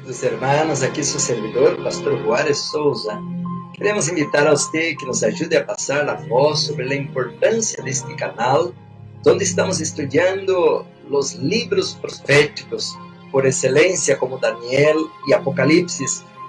Queridos hermanos, aqui seu servidor, Pastor Juárez Souza. Queremos invitar a você que nos ajude a passar a voz sobre a importância deste canal, onde estamos estudando os livros proféticos por excelência, como Daniel e Apocalipse.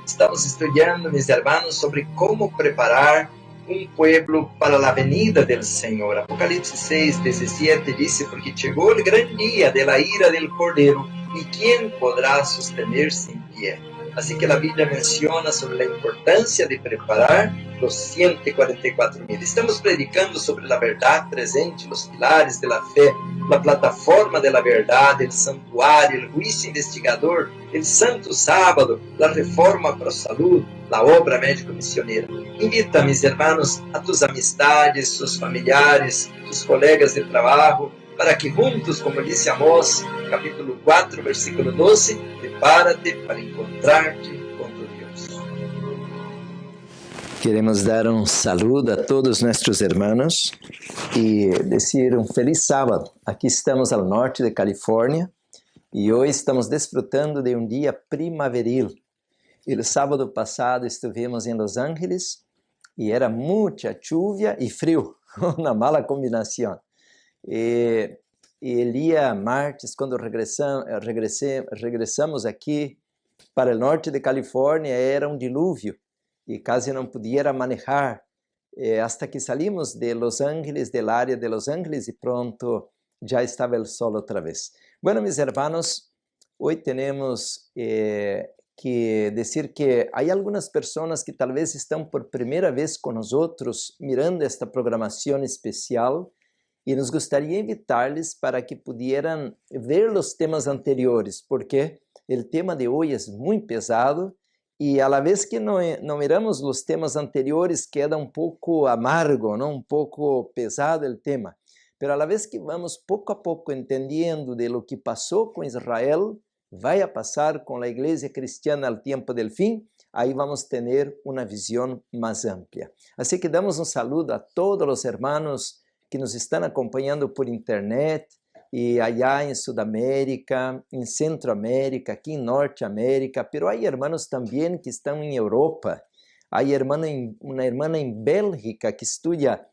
Estamos estudando, mis hermanos, sobre como preparar um pueblo para a venida do Senhor. Apocalipse 6:17 diz: porque chegou o grande dia de la ira del Cordeiro, e quem poderá sostener-se em pé? Assim que a Bíblia menciona sobre a importância de preparar os 144.000. Estamos predicando sobre a verdade presente, os pilares da fé, a plataforma da verdade, o santuário, o juízo investigador, o santo sábado, a reforma para a saúde, a obra médico-missioneira. Invita, mis hermanos, a tus amistades, sus familiares, tus colegas de trabalho, para que juntos, como disse Amós, capítulo 4, versículo 12, prepárate para encontrar-te com tu Deus. Queremos dar um saludo a todos nossos irmãos e dizer um feliz sábado. Aqui estamos ao norte de Califórnia e hoje estamos desfrutando de um dia primaveril. E o sábado passado estivemos em Los Angeles e era muita chuva e frio, uma mala combinação. E el dia martes, quando regressamos aqui para o norte de Califórnia, era um dilúvio e quase não podia manejar, hasta que salimos de Los Angeles, da área de Los Angeles, e pronto, já estava o sol outra vez. Bueno, mis hermanos, hoje temos que dizer que há algumas pessoas que talvez estão por primeira vez com nós mirando esta programação especial, e nos gostaria invitar-lhes para que pudieran ver os temas anteriores, porque o tema de hoje é muito pesado e a la vez que não miramos os temas anteriores queda um pouco amargo, não? Um pouco pesado o tema. Pero a la vez que vamos pouco a pouco entendendo de lo que passou com Israel, vai a passar com a igreja cristiana ao tempo del fim, aí vamos ter uma visão mais ampla. Assim que damos um saludo a todos os hermanos que nos estão acompanhando por internet, e allá em Sudamérica, em Centroamérica, aqui em Norteamérica, pero há irmãos também que estão em Europa. Há uma irmã em Bélgica que estuda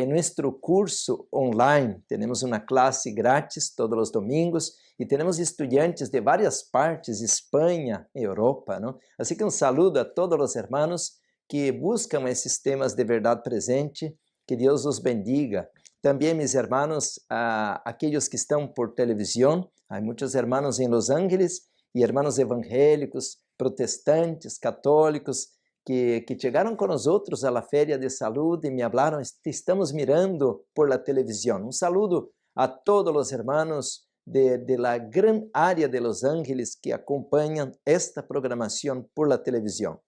nosso curso online. Temos uma classe grátis todos os domingos e temos estudantes de várias partes, Espanha, Europa, não? Assim que um saludo a todos os irmãos que buscam esses temas de verdade presente. Que Deus os bendiga. Também, mis hermanos, aqueles que estão por televisão, há muitos hermanos em Los Angeles e hermanos evangélicos, protestantes, católicos, que chegaram com nós outros à Feria de Saúde e me falaram, estamos mirando por la televisão. Um saludo a todos os hermanos de la gran área de Los Angeles que acompanham esta programação por la televisão.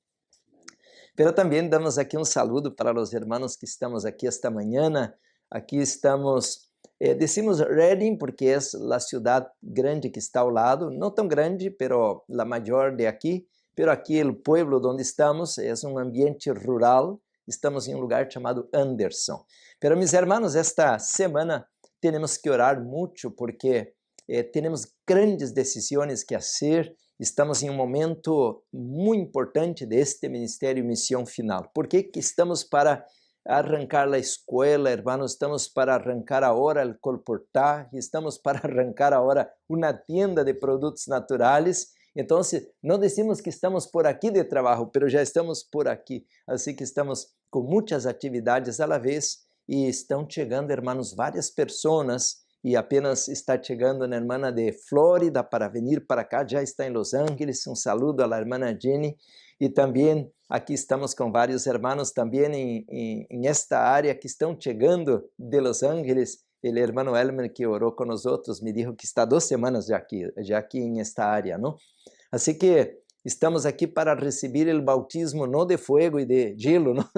Pero também damos aqui um saludo para os irmãos que estamos aqui esta manhã. Aqui estamos, decimos Redding porque é a cidade grande que está ao lado, não tão grande, pero a maior de aqui. Pero aqui o pueblo onde estamos é um ambiente rural. Estamos em um lugar chamado Anderson. Pero mis hermanos, esta semana temos que orar muito porque temos grandes decisões que fazer. Estamos em um momento muito importante deste Ministério Missão Final. Por que estamos para arrancar a escola, hermanos? Estamos para arrancar agora o colportaje, estamos para arrancar agora uma tienda de produtos naturais. Então, não decimos que estamos por aqui de trabalho, mas já estamos por aqui. Assim que estamos com muitas atividades à la vez e estão chegando, hermanos, várias pessoas. E apenas está chegando a irmã de Flórida para vir para cá, já está em Los Angeles. Um saludo à irmã Jenny. E também aqui estamos com vários irmãos também em esta área que estão chegando de Los Angeles. O irmão Elmer que orou com nós outros me disse que está 2 semanas já aqui em esta área, não? Assim que estamos aqui para receber o bautismo não de fogo e de gelo, não?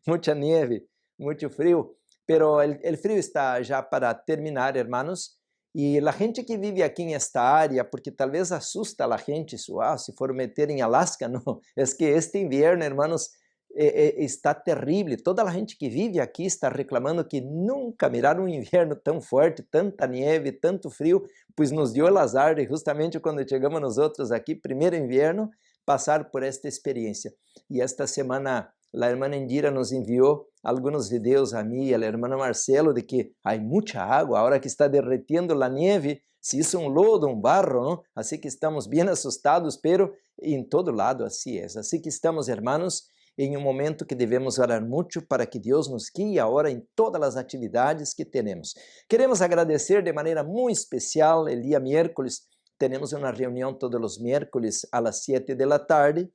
Muita neve, muito frio. Pero el frío está já para terminar, hermanos, e a gente que vive aqui nesta área, porque talvez assusta a gente, se for meter em Alaska, não, é que este inverno, hermanos, está terrível. Toda a gente que vive aqui está reclamando que nunca miraram um inverno tão forte, tanta neve, tanto frio, pois nos deu o azar de justamente quando chegamos nós outros aqui, primeiro inverno, passar por esta experiência. E esta semana a irmã Indira nos enviou alguns vídeos a mim e ao irmão Marcelo de que há muita água, agora que está derretendo a neve, se isso um lodo, um barro, não? Assim que estamos bem assustados, pero em todo lado assim é. Assim que estamos, irmãos, em um momento que devemos orar muito para que Deus nos guie agora em todas as atividades que temos. Queremos agradecer de maneira muito especial, o dia miércoles, temos uma reunião todos os miércoles às 7 da tarde.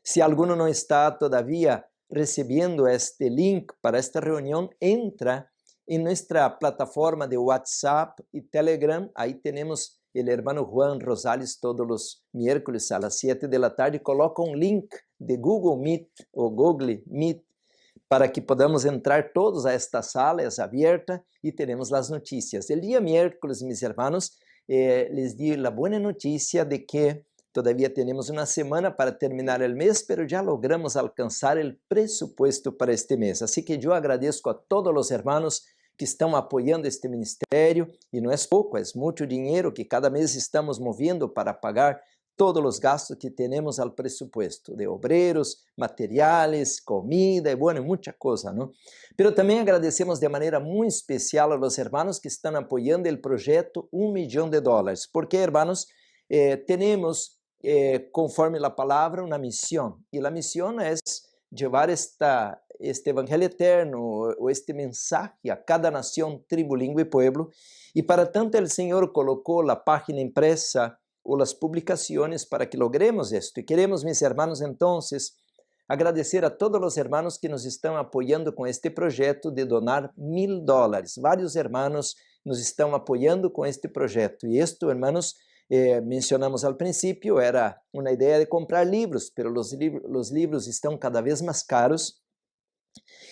Se alguno não está todavia recebendo este link para esta reunião, entra em nossa plataforma de WhatsApp e Telegram. Aí temos o hermano Juan Rosales todos os miércoles às 7 da tarde. Coloca um link de Google Meet ou Google Meet para que podamos entrar todos a esta sala, é aberta, e teremos as notícias. El dia miércoles, meus irmãos, les di a boa notícia de que todavia temos uma semana para terminar o mês, mas já logramos alcançar o presupuesto para este mês. Assim que eu agradeço a todos os irmãos que estão apoiando este ministério, e não é pouco, é muito dinheiro que cada mês estamos movendo para pagar todos os gastos que temos ao presupuesto, de obreiros, materiais, comida, e bueno, muita coisa, não? Pero também agradecemos de maneira muito especial a los hermanos que estão apoiando o projeto $1 Milhão, porque, hermanos, temos, conforme a palavra, uma missão, e a missão é levar este evangelho eterno, ou este mensaje a cada nação, tribo, língua e pueblo, e para tanto o Senhor colocou a página impresa ou as publicações para que logremos isto. E queremos, meus irmãos, então, agradecer a todos os irmãos que nos estão apoiando com este projeto de donar $1000. Vários irmãos nos estão apoiando com este projeto. E isto, irmãos, mencionamos ao princípio, era uma ideia de comprar livros, mas os livros estão cada vez mais caros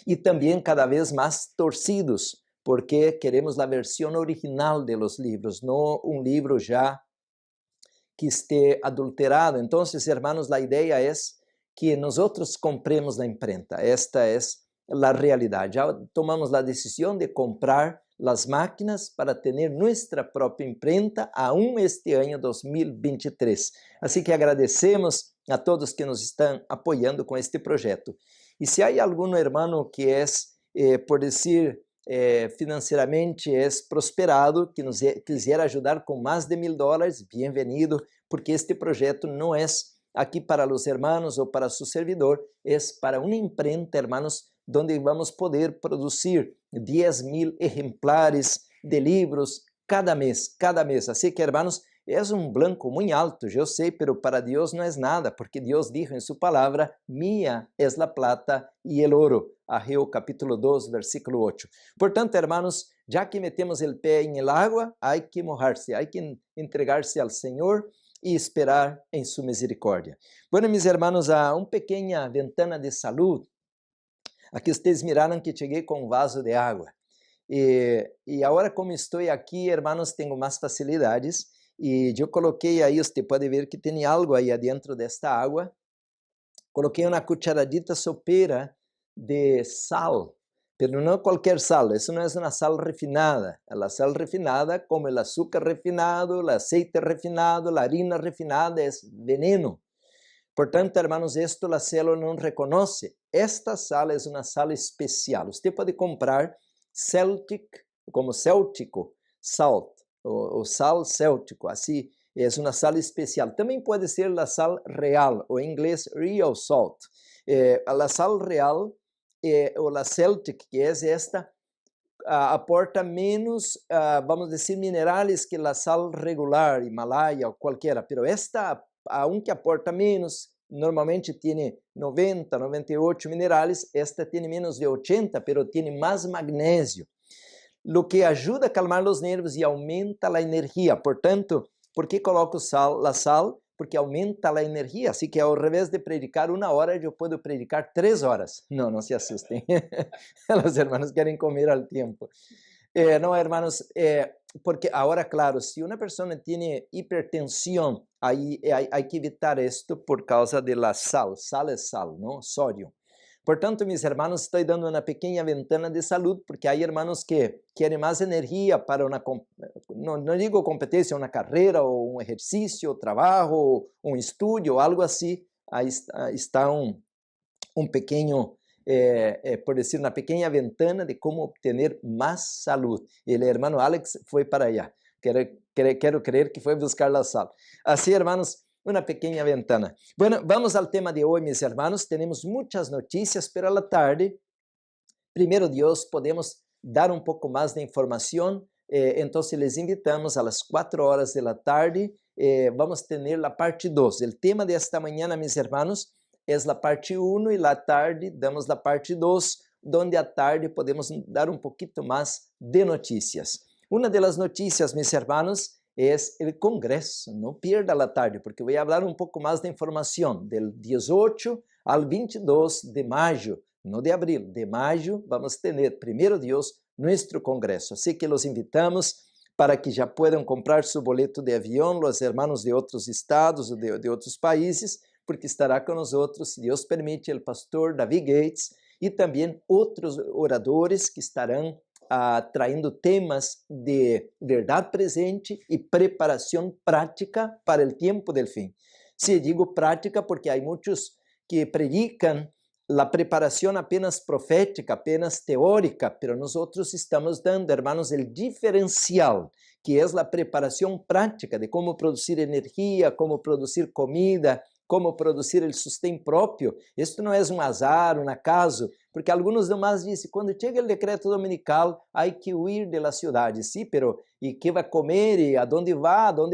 e também cada vez mais torcidos, porque queremos a versão original de los livros, não um livro já que esté adulterado. Então, hermanos, a ideia é que nós compremos na imprenta. Esta é a realidade. Já tomamos a decisão de comprar as máquinas para ter nossa própria imprenta aún este ano 2023. Assim que agradecemos a todos que nos estão apoiando com este projeto. E se há algum irmão que é, por dizer, financeiramente é prosperado, que nos quiser ajudar com mais de $1000, bem-vindo, porque este projeto não é aqui para os irmãos ou para seu servidor, é para uma imprenta, irmãos, onde vamos poder produzir 10,000 exemplares de livros cada mês. Assim que, irmãos, é um blanco muito alto, eu sei, pero para Deus não é nada, porque Deus dijo em sua palavra, minha é a plata e el oro. Ageo capítulo 2, versículo 8. Portanto, hermanos, já que metemos o pé em el agua, há que mojar-se, há que entregar-se ao Senhor e esperar em sua misericórdia. Bueno, meus hermanos, há uma pequena ventana de saúde. Aqui vocês miraram que cheguei com um vaso de água. E agora, como estou aqui, hermanos, tenho mais facilidades. E eu coloquei aí, você pode ver que tem algo aí adentro desta água. Coloquei uma cucharadita sopera de sal, mas não qualquer sal, isso não é uma sal refinada. A sal refinada, como o açúcar refinado, o aceite refinado, a harina refinada, é veneno. Portanto, hermanos, esto a célula não reconhece. Esta sal é uma sal especial. Você pode comprar Celtic, como céltico, salt, o sal céltico, assim, é uma sal especial. Também pode ser a sal real, ou em inglês, real salt. A sal real, ou a Celtic, que é esta, aporta menos, vamos dizer, minerais que a sal regular, Himalaia ou qualquer, pero esta, aunque aporta menos, normalmente tem 90, 98 minerais, esta tem menos de 80, pero tem mais magnésio, o que ajuda a calmar os nervos e aumenta a energia. Portanto, por que coloco a sal? Porque aumenta a energia, assim que ao revés de predicar 1 hora, eu posso predicar 3 horas. Não se assustem, os irmãos querem comer ao tempo. Não, irmãos, porque agora, claro, se uma pessoa tem hipertensão, aí há que evitar isto por causa da sal. Sal é sal, não? Sódio. Portanto, mis hermanos, estou dando uma pequena ventana de saúde, porque há irmãos que querem mais energia para uma, não digo competência, uma carreira, ou um exercício, trabalho, um estudo, algo assim. Aí está um pequeno, por dizer, uma pequena ventana de como obter mais saúde. E o irmão Alex foi para allá. Quero crer que foi buscar a sal. Assim, hermanos, uma pequena ventana. Bueno, vamos ao tema de hoje, mis hermanos. Temos muitas notícias, pero a la tarde, primeiro Deus, podemos dar um pouco mais de informação. Então, les invitamos a las 4 horas de la tarde. Vamos ter a parte 2. O tema de esta manhã, mis hermanos, é a parte 1 e la tarde damos a parte 2, onde à tarde podemos dar um pouquinho mais de notícias. Uma das notícias, mis hermanos, é o Congresso. Não perda a tarde, porque vou falar um pouco mais de informação. Del 18 ao 22 de maio, não de abril, de maio, vamos ter, primeiro Deus, nosso Congresso. Assim que los invitamos para que já possam comprar seu boleto de avião, os hermanos de outros estados, de outros países, porque estará com nós, se Deus permite, o pastor David Gates e também outros oradores que estarão traindo temas de verdade presente e preparação prática para o tempo del fim. Se digo prática porque há muitos que predicam a preparação apenas profética, apenas teórica, mas nós outros estamos dando, hermanos, o diferencial, que é a preparação prática de como produzir energia, como produzir comida, como produzir o sustento próprio. Isto não é um azar, um acaso, porque alguns demais dizem, quando chega o decreto dominical, há que huir de la cidade. Sim, pero e que vai comer, e aonde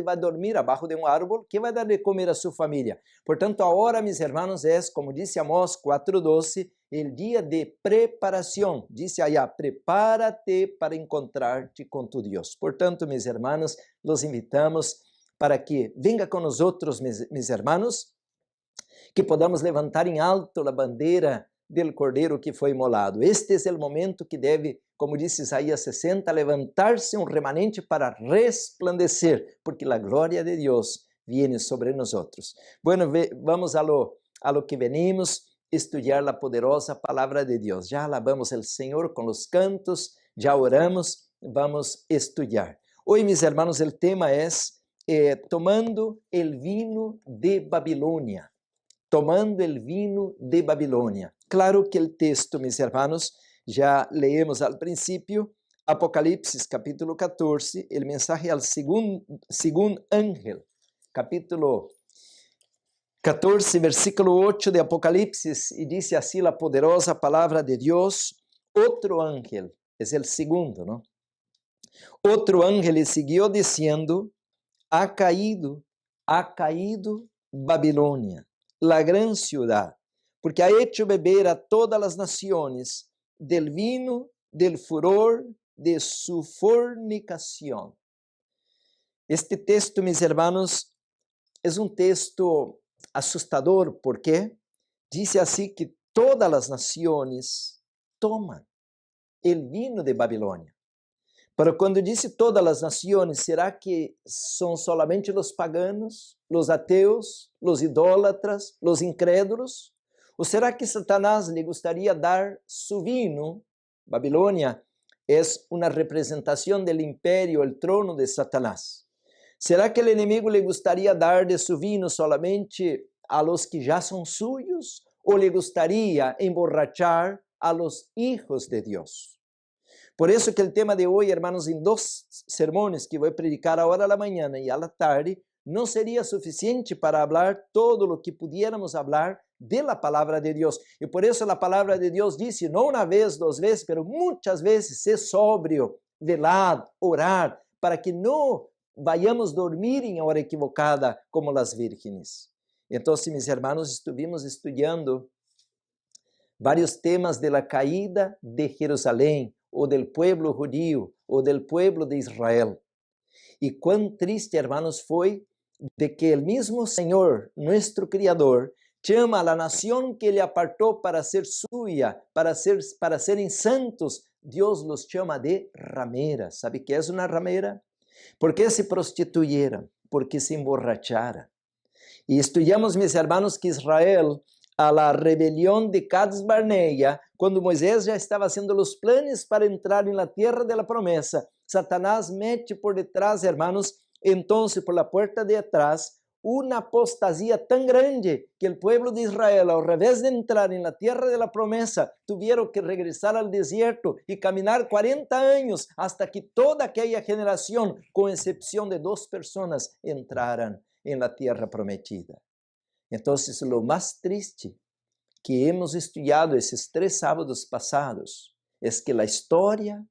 vai dormir, abaixo de um árvore, que vai dar de comer a sua família? Portanto, agora, mis hermanos, é, como disse Amós 4:12, o dia de preparação. Disse allá, prepárate para encontrar-te com tu Deus. Portanto, mis hermanos, los invitamos para que venga com nós outros, mis hermanos, que podamos levantar em alto a bandeira del Cordeiro que foi imolado. Este é o momento que deve, como disse Isaías 60, levantar-se um remanente para resplandecer, porque a glória de Deus viene sobre nós. Bueno, vamos a lo que venimos, estudar a poderosa palavra de Deus. Já alabamos o Senhor com os cantos, já oramos, vamos estudar. Hoje, mis hermanos, o tema é tomando el vino de Babilônia. Tomando el vino de Babilônia. Claro que o texto, mis hermanos, já leemos al princípio, Apocalipse capítulo 14, el mensaje al segundo ángel, capítulo 14, versículo 8 de Apocalipse, e diz assim a poderosa palavra de Deus, outro ángel, é o segundo, não? Outro ángel le siguió diciendo, ha caído Babilônia, la gran ciudad, porque ha hecho beber a todas las naciones del vino del furor de su fornicación. Este texto, mis hermanos, es un texto assustador, porque dice así que todas las naciones toman el vino de Babilônia. Pero quando disse todas as nações, será que são solamente os paganos, os ateus, os idólatras, os incrédulos? Ou será que Satanás lhe gostaria de dar su vino? Babilônia é uma representação do império, o trono de Satanás. Será que o inimigo lhe gostaria de dar de su vino solamente a los que já são suyos? Ou lhe gostaria emborrachar a los hijos de Deus? Por isso que o tema de hoje, hermanos, em 2 sermões que vou predicar agora à manhã e à tarde, não seria suficiente para falar todo o que pudiéramos falar de la palavra de Deus. E por isso a palavra de Deus diz, não uma vez, 2 vezes, mas muitas vezes, ser sóbrio, velar, orar, para que não vayamos dormir em hora equivocada como as vírgenes. Então, meus hermanos, estivemos estudando vários temas de la caída de Jerusalém, ou del pueblo judío, ou del pueblo de Israel. E quão triste, hermanos, foi de que o mesmo Senhor, nosso Criador, chama a la nación que ele apartou para ser suya, para serem santos, Deus los chama de rameras. ¿Sabe que é uma ramera? Porque se prostituyeram, porque se emborracharam. E estudamos, mis hermanos, que Israel a la rebelión de Cades Barnea, cuando Moisés ya estaba haciendo los planes para entrar en la tierra de la promesa, Satanás mete por detrás, hermanos, entonces por la puerta de atrás, una apostasía tan grande que el pueblo de Israel, al revés de entrar en la tierra de la promesa, tuvieron que regresar al desierto y caminar 40 años hasta que toda aquella generación, con excepción de 2 personas, entraran en la tierra prometida. Entonces, lo más triste que hemos estudiado esses 3 sábados pasados es que la historia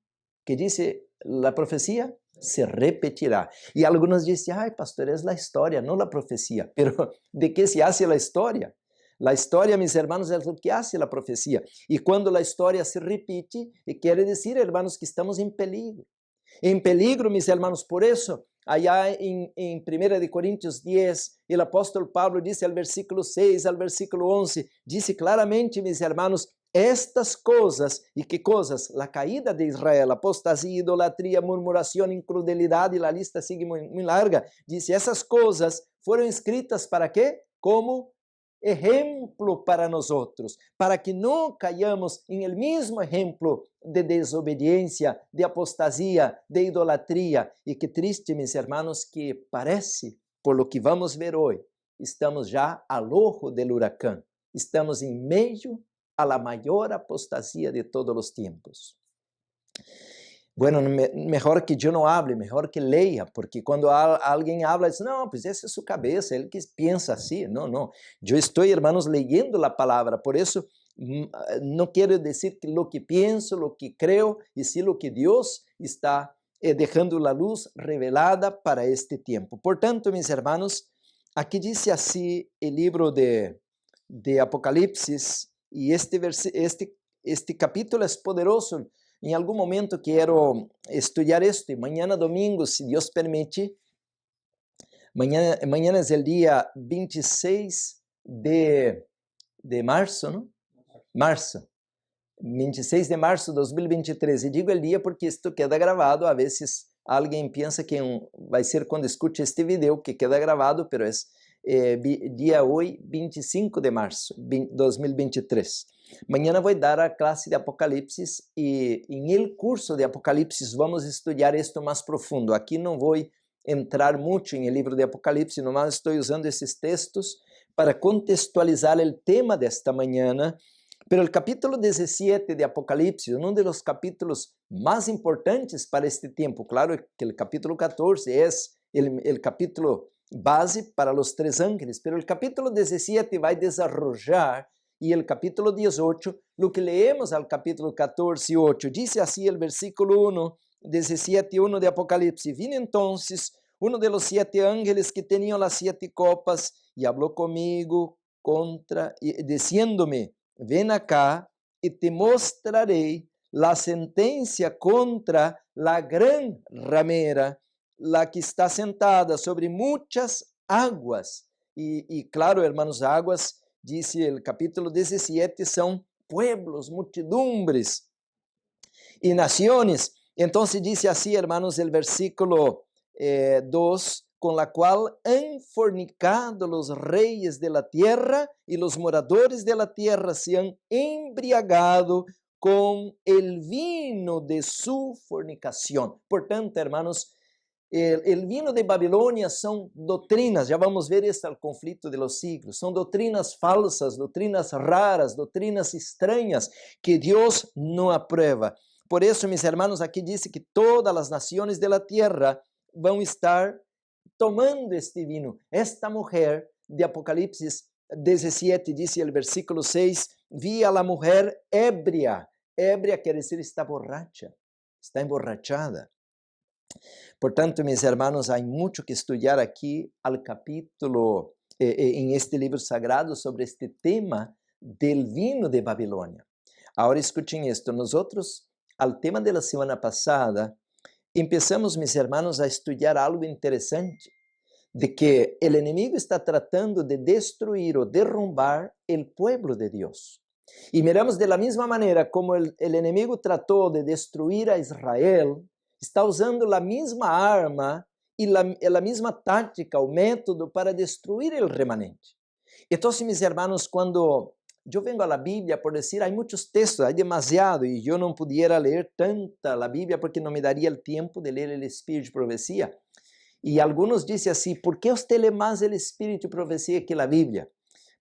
que dice la profecía se repetirá. Y algunos dicen, ay, pastor, es la historia, no la profecía. Pero, ¿de qué se hace la historia? La historia, mis hermanos, es lo que hace la profecía. Y cuando la historia se repite, quiere decir, hermanos, que estamos en peligro. En peligro, mis hermanos, por eso, allá en 1 Corintios 10, el apóstol Pablo dice al versículo 6, al versículo 11, dice claramente, mis hermanos, estas cosas, ¿y qué cosas? La caída de Israel, apostasía, idolatría, murmuración, incrudelidad, y la lista sigue muy larga. Dice, esas cosas fueron escritas ¿para qué? Como ejemplo para nosotros, para que no caiamos en el mismo ejemplo de desobediencia, de apostasía, de idolatría. Y qué triste, mis hermanos, que parece, por lo que vamos a ver hoy, estamos ya al ojo del huracán, estamos en medio a la mayor apostasía de todos los tiempos. Bueno, mejor que yo no hable, mejor que leia, porque quando alguém habla, diz, não, pues essa é sua cabeça, ele que pensa assim. Não, não. Eu estou, hermanos, leyendo a palavra, por isso não quero dizer que lo que penso, lo que creo, e sim lo que Deus está deixando a luz revelada para este tempo. Portanto, mis hermanos, aqui diz assim o livro de Apocalipse, e este capítulo é poderoso. Em algum momento quero estudar isto, e amanhã domingo, se Deus permite, amanhã é o dia 26 de março, não? Março. 26 de março de 2023. E digo o dia porque isto queda gravado. A vezes alguém pensa que vai ser quando escute este vídeo que queda gravado, pero é dia hoje, 25 de março de 2023. Amanhã vou dar a classe de Apocalipse e em el curso de Apocalipse vamos estudar isto mais profundo. Aqui não vou entrar muito em el livro de Apocalipse, nomás estou usando esses textos para contextualizar o tema desta manhã. Pero o capítulo 17 de Apocalipse, um dos capítulos mais importantes para este tempo. Claro que o capítulo 14 é o capítulo base para os 3 ángeles, pero o capítulo 17 vai desarrollar e o capítulo 18, lo que leemos al capítulo 14 e 8, dice así el versículo 1, 17 e 1 de Apocalipse, vino entonces uno de los 7 ángeles que tenían las 7 copas y habló conmigo diciéndome, ven acá y te mostraré la sentencia contra la gran ramera, la que está sentada sobre muchas aguas. Y claro, hermanos, aguas, dice el capítulo 17, são pueblos, multidumbres y naciones. Entonces dice así, hermanos, el versículo 2, con la cual han fornicado los reyes de la tierra y los moradores de la tierra se han embriagado con el vino de su fornicación. Portanto, hermanos, el vino de Babilônia são doutrinas, já vamos ver este al conflito de los siglos, são doutrinas falsas, doutrinas raras, doutrinas estranhas que Deus não aprueba. Por isso, mis hermanos, aqui diz que todas as nações de la tierra vão estar tomando este vino. Esta mulher de Apocalipse 17, diz o versículo 6, vi a la mujer ebria. Ebria quer dizer está borracha, está emborrachada. Portanto, mis hermanos, há muito que estudar aqui al capítulo, em este livro sagrado, sobre este tema del vino de Babilônia. Agora, escutem isto. Nós, ao tema da semana passada, começamos, mis hermanos, a estudar algo interessante, de que o inimigo está tratando de destruir ou derrumbar o pueblo de Deus. E miramos de la mesma maneira como o inimigo tratou de destruir a Israel, está usando a mesma arma e a mesma tática, o método para destruir o remanente. Então, mis hermanos, quando eu vengo à Bíblia por dizer, há muitos textos, há demasiado, e eu não pudiera ler tanta a Bíblia porque não me daria o tempo de ler o Espírito de Profecia. E alguns dizem assim, por que você lê mais o Espírito de Profecia que a Bíblia?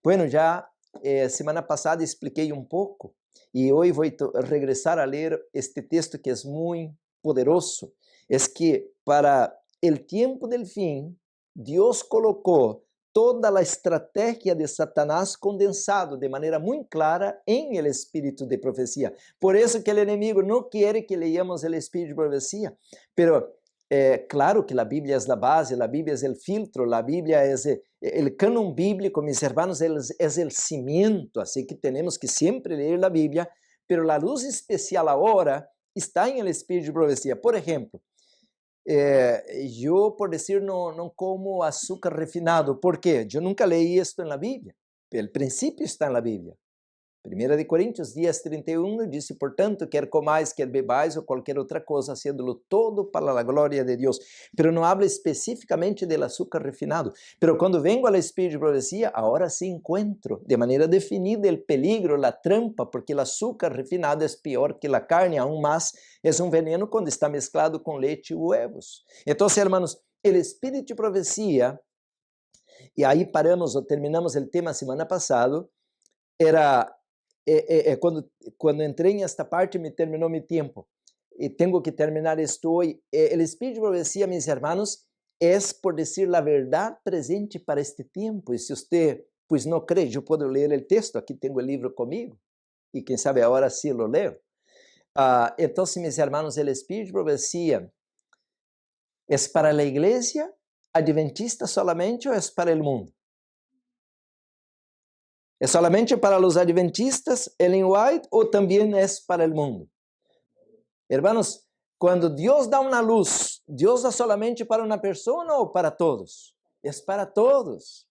Bueno, já semana passada expliquei um pouco, e hoje vou regressar a ler este texto que é muito poderoso. É que para o tempo del fim, Deus colocou toda a estratégia de Satanás condensado de maneira muito clara em el Espírito de Profecia. Por isso que o inimigo não quer que leamos o Espírito de Profecia, pero claro que a Bíblia é a base, a Bíblia é o filtro, a Bíblia é o canon bíblico, mis hermanos, é o cimiento, assim que temos que sempre ler a Bíblia, pero a luz especial agora está em el Espírito de Profecia. Por exemplo, eu, por dizer, não como açúcar refinado. ¿Por quê? Eu nunca leí isto na Bíblia. O princípio está na Bíblia. 1 Coríntios 10:31 diz, portanto, quer comais, quer bebais ou qualquer outra coisa, haciéndolo todo para a glória de Deus. Pero não habla especificamente do açúcar refinado. Pero quando vengo ao Espírito de Profecia, agora sim encontro de maneira definida o peligro, a trampa, porque o açúcar refinado é pior que a carne, aún mais, é um veneno quando está mesclado com leite e huevos. Então, hermanos, o Espírito de Profecia, e aí paramos ou terminamos o tema semana passada, era quando entrei nesta parte, me terminou meu tempo. E tenho que terminar isto hoje. O Espírito de Profecia, meus irmãos, é, por dizer a verdade presente para este tempo. E se você, pois não crê, eu posso ler o texto. Aqui tenho o livro comigo. E quem sabe agora sim lo leio. Então, meus irmãos, o Espírito de Profecia é para a igreja adventista solamente ou é para o mundo? ¿É solamente para os adventistas, Ellen White, ou também é para o mundo? Hermanos, quando Deus dá uma luz, Deus dá solamente para uma pessoa ou para todos? É para todos.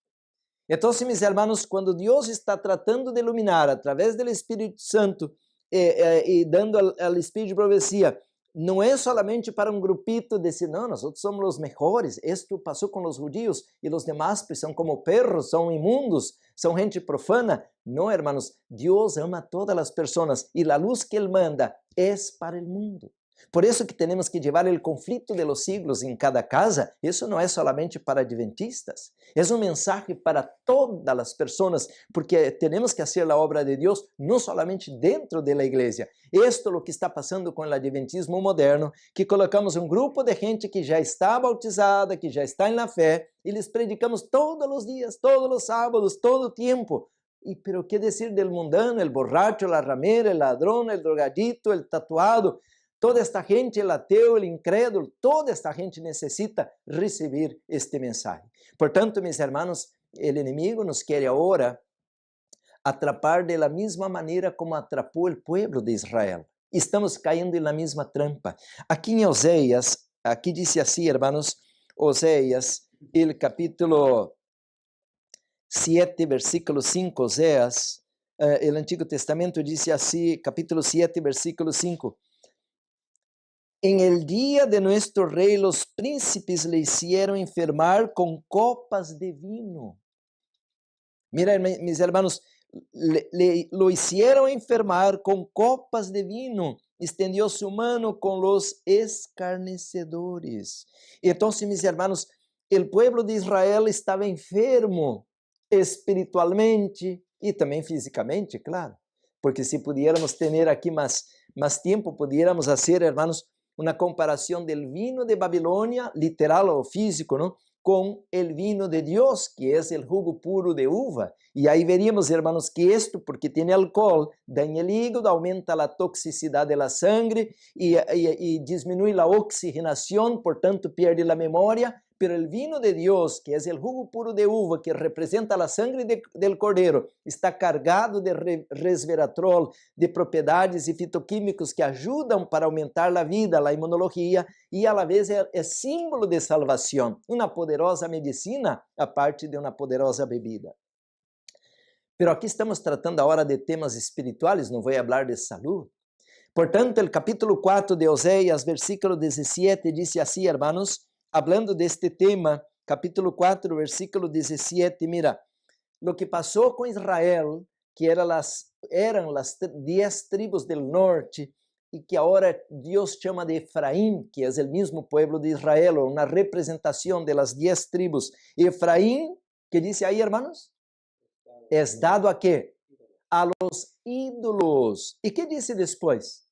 Então, meus irmãos, quando Deus está tratando de iluminar através do Espírito Santo e dando ao Espírito de Profecia, não é solamente para um grupito de dizer, não, nós somos os melhores, isto passou com os judeus e os demais pues, são como perros, são imundos, são gente profana. Não, hermanos, Deus ama todas as pessoas e a luz que Ele manda é para o mundo. Por isso que temos que levar o conflito de los siglos em cada casa. Isso não é solamente para adventistas, é um mensagem para todas as pessoas, porque temos que fazer a obra de Deus não solamente dentro da igreja. Isto é o que está passando com o adventismo moderno, que colocamos um grupo de gente que já está bautizada, que já está na fé, e lhes predicamos todos os dias, todos os sábados, todo o tempo. Pero que dizer del mundano, el borracho, la ramera, el ladrón, el drogadito, el tatuado? Toda esta gente, el ateu, el incrédulo, toda esta gente necessita receber este mensaje. Portanto, meus irmãos, o inimigo nos quer agora atrapar de la misma maneira como atrapou o povo de Israel. Estamos caindo na mesma trampa. Aqui em Oséias, aqui diz assim, irmãos, Oséias, el capítulo 7, versículo 5, Oséias, o Antigo Testamento diz assim, capítulo 7, versículo 5. En el día de nuestro rey, los príncipes le hicieron enfermar con copas de vino. Mira, mis hermanos, lo hicieron enfermar con copas de vino. Extendió su mano con los escarnecedores. Entonces, mis hermanos, el pueblo de Israel estaba enfermo espiritualmente e também fisicamente, claro. Porque se pudiéramos ter aqui mais tempo, pudiéramos fazer, hermanos, uma comparação do vinho de Babilônia, literal ou físico, não? Com o vinho de Deus, que é o jugo puro de uva. E aí veríamos, hermanos, que isto, porque tem álcool, daña o hígado, aumenta a toxicidade da sangre e diminui a oxigenação, portanto, perde a memória. Pero el vino de Dios, que es el jugo puro de uva, que representa la sangre del cordero, está cargado de resveratrol, de propriedades e fitoquímicos que ajudam para aumentar a vida, a imunologia, e a la vez é símbolo de salvação, uma poderosa medicina, a parte de uma poderosa bebida. Pero aqui estamos tratando agora de temas espirituais, não vou falar de saúde. Portanto, o capítulo 4 de Oséias, versículo 17, diz assim, hermanos, hablando deste tema, capítulo 4, versículo 17, mira, lo que passou com Israel, que eran las 10 tribus del norte, y que ahora Dios llama de Efraín, que es el mismo pueblo de Israel, o una representación de las 10 tribus. Efraín, ¿qué dice ahí, hermanos? Es dado a qué? A los ídolos. ¿Y qué dice después?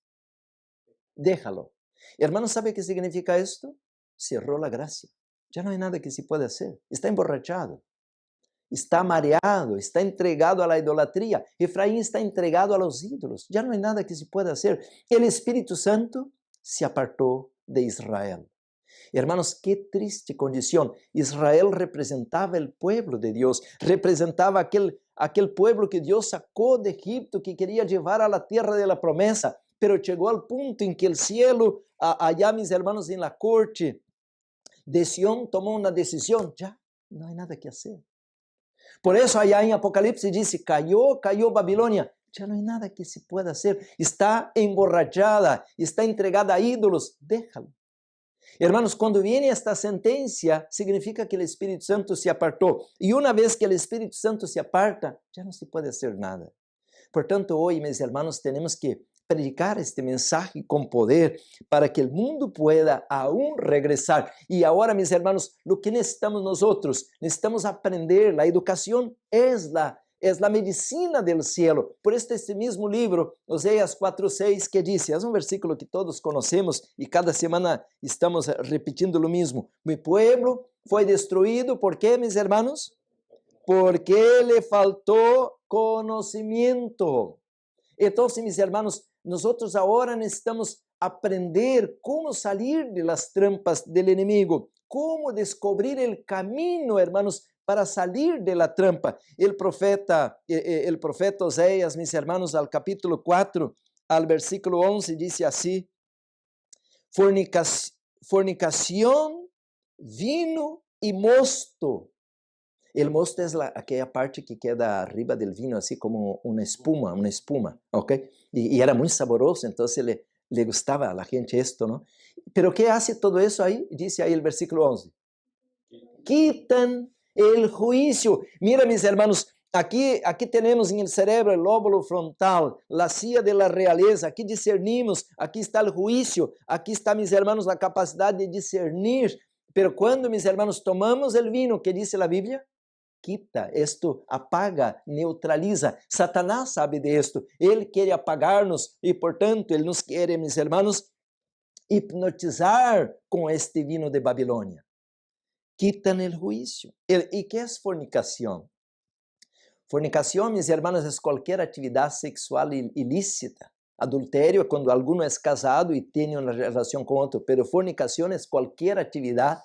Déjalo. Hermanos, ¿sabe qué significa esto? Cerró la gracia. Ya no hay nada que se pueda hacer. Está emborrachado. Está mareado, está entregado a la idolatría. Efraín está entregado a los ídolos. Ya no hay nada que se pueda hacer. El Espíritu Santo se apartó de Israel. Hermanos, qué triste condición. Israel representaba el pueblo de Dios, representaba aquel pueblo que Dios sacó de Egipto, que quería llevar a la tierra de la promesa, pero llegó al punto en que el cielo, allá mis hermanos en la corte de Sión, tomó una decisión. Ya no hay nada que hacer. Por eso allá en Apocalipsis dice, cayó Babilonia. Ya no hay nada que se pueda hacer. Está emborrachada, está entregada a ídolos. Déjalo. Hermanos, cuando viene esta sentencia, significa que el Espíritu Santo se apartó. Y una vez que el Espíritu Santo se aparta, ya no se puede hacer nada. Por tanto, hoy, mis hermanos, tenemos que predicar este mensaje con poder para que el mundo pueda aún regresar. Y ahora, mis hermanos, lo que necesitamos nosotros, necesitamos aprender. La educación es la medicina del cielo. Por esto este mismo libro, Oséias 4:6, que dice, es un versículo que todos conocemos y cada semana estamos repitiendo lo mismo. Mi pueblo fue destruido, ¿por qué, mis hermanos? Porque le faltó conocimiento. Entonces, mis hermanos, nosotros ahora necesitamos aprender cómo salir de las trampas del enemigo, cómo descubrir el camino, hermanos, para salir de la trampa. El profeta Oséias, mis hermanos, al capítulo 4, al versículo 11, dice así, fornicación, vino y mosto. El mosto es aquella parte que queda arriba del vino, así como una espuma, ¿ok? Y era muy saboroso, entonces le gustaba a la gente esto, ¿no? Pero ¿qué hace todo eso ahí? Dice ahí el versículo 11. Quitan el juicio. Mira, mis hermanos, aquí tenemos en el cerebro el lóbulo frontal, la silla de la realeza, aquí discernimos, aquí está el juicio, aquí está, mis hermanos, la capacidad de discernir. Pero cuando, mis hermanos, tomamos el vino, ¿qué dice la Biblia? Quita, esto apaga, neutraliza. Satanás sabe de esto. Él quiere apagarnos y, por tanto, él nos quiere, mis hermanos, hipnotizar con este vino de Babilonia. Quitan el juicio. ¿Y qué es fornicación? Fornicación, mis hermanos, es cualquier actividad sexual ilícita. Adulterio es cuando alguno es casado y tiene una relación con otro, pero fornicación es cualquier actividad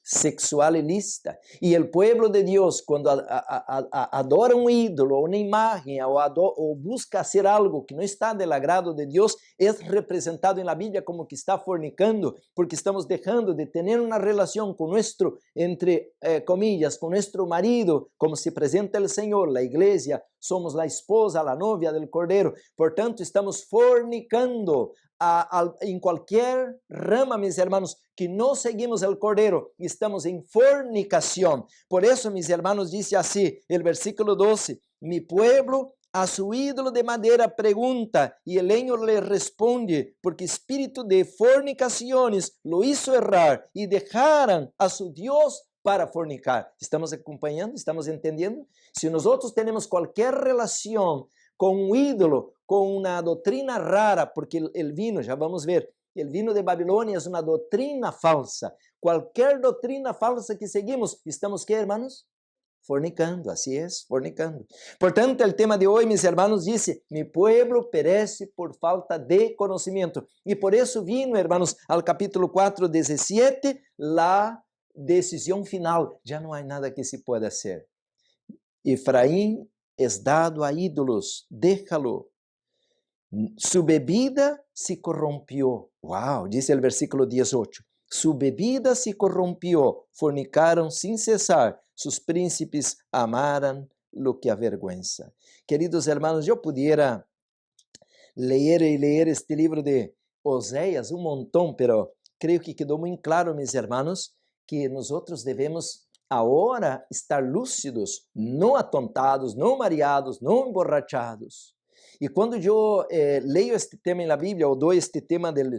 sexual ilícita. Y el pueblo de Dios, cuando adora un ídolo, una imagen, o busca hacer algo que no está del agrado de Dios, es representado en la Biblia como que está fornicando, porque estamos dejando de tener una relación con nuestro, entre comillas, con nuestro marido, como se presenta el Señor, la iglesia, somos la esposa, la novia del Cordero. Por tanto, estamos fornicando en cualquier rama, mis hermanos, que no seguimos el Cordero, estamos en fornicación. Por eso, mis hermanos, dice así, el versículo 12, mi pueblo a su ídolo de madera pregunta, y el leño le responde, porque espíritu de fornicaciones lo hizo errar, y dejaran a su Dios para fornicar. ¿Estamos acompañando? ¿Estamos entendiendo? Si nosotros tenemos cualquier relación con un ídolo, con una doctrina rara, porque el vino, ya vamos a ver, el vino de Babilonia es una doctrina falsa. Cualquier doctrina falsa que seguimos, ¿estamos qué, hermanos? Fornicando, así es, fornicando. Por tanto, el tema de hoy, mis hermanos, dice, mi pueblo perece por falta de conocimiento. Y por eso vino, hermanos, al capítulo 4, 17, la decisión final. Ya no hay nada que se pueda hacer. Efraín es dado a ídolos, déjalo. Su bebida se corrompió. Wow, dice el versículo 18. Su bebida se corrompió, fornicaron sin cesar, sus príncipes amaran lo que avergüenza. Queridos hermanos, yo pudiera leer y leer este libro de Oséias un montón, pero creo que quedó muy claro, mis hermanos, que nosotros debemos agora estar lúcidos, não atontados, não mareados, não emborrachados. E quando eu leio este tema na Bíblia, ou dou este tema del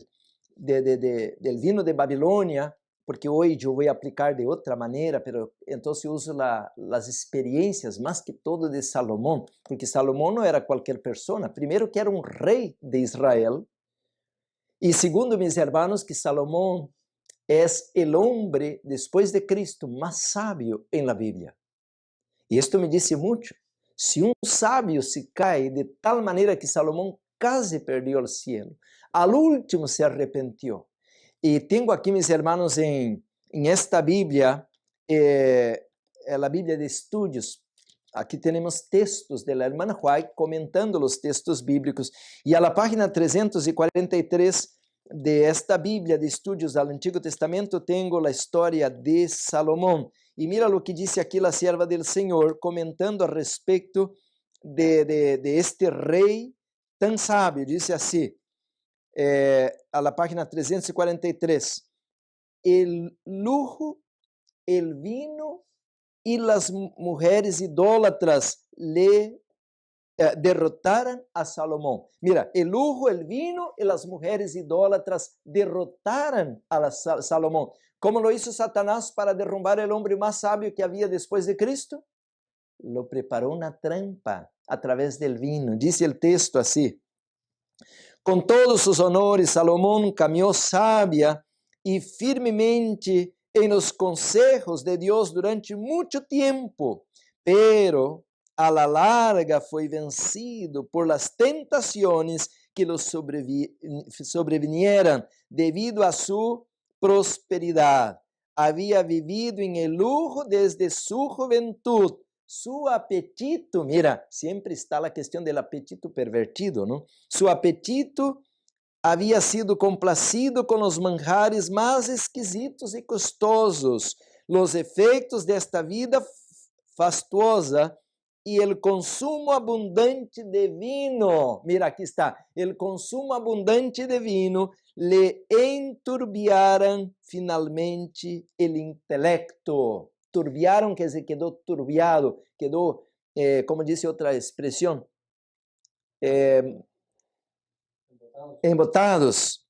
vinho de Babilônia, porque hoje eu vou aplicar de outra maneira, então eu uso as experiências, mais que todo de Salomão, porque Salomão não era qualquer pessoa, primeiro que era um rei de Israel, e segundo, mis hermanos, que Salomão é o homem, depois de Cristo, mais sábio em la Bíblia. E isto me disse muito. Se um sábio se cai de tal maneira que Salomão quase perdeu o cielo, al último se arrepentiu. E tenho aqui, mis hermanos, em esta Bíblia, a Bíblia de Estudios. Aqui temos textos da irmã White comentando os textos bíblicos. E a la página 343 de esta Bíblia de Estudios ao Antigo Testamento, tenho a história de Salomão. E mira o que disse aqui a serva del Senhor, comentando a respeito de este rei tão sábio. Disse assim, a la página 343, el lujo, el vino y las mujeres idólatras le derrotaram a Salomão. Mira, el lujo, el vino y las mujeres idólatras derrotaram a Salomão. Como lo hizo Satanás para derrumbar el hombre más sabio que había después de Cristo? Lo preparó una trampa a través del vino. Dice el texto así. Com todos os honores, Salomão caminhou sábia e firmemente em los consejos de Deus durante muito tempo, pero a la larga foi vencido por las tentações que los sobrevinieran devido a su prosperidade. Havia vivido em el lujo desde su juventud. Su apetito, mira, sempre está a questão do apetito pervertido, não? Su apetito havia sido complacido com os manjares mais exquisitos e custosos, os efeitos desta vida fastuosa e o consumo abundante de vino. Mira, aqui está. O consumo abundante de vino le enturbiaram finalmente o intelecto. Turbiaram, quer dizer, quedou turbiado, quedou, como disse outra expressão, embotados.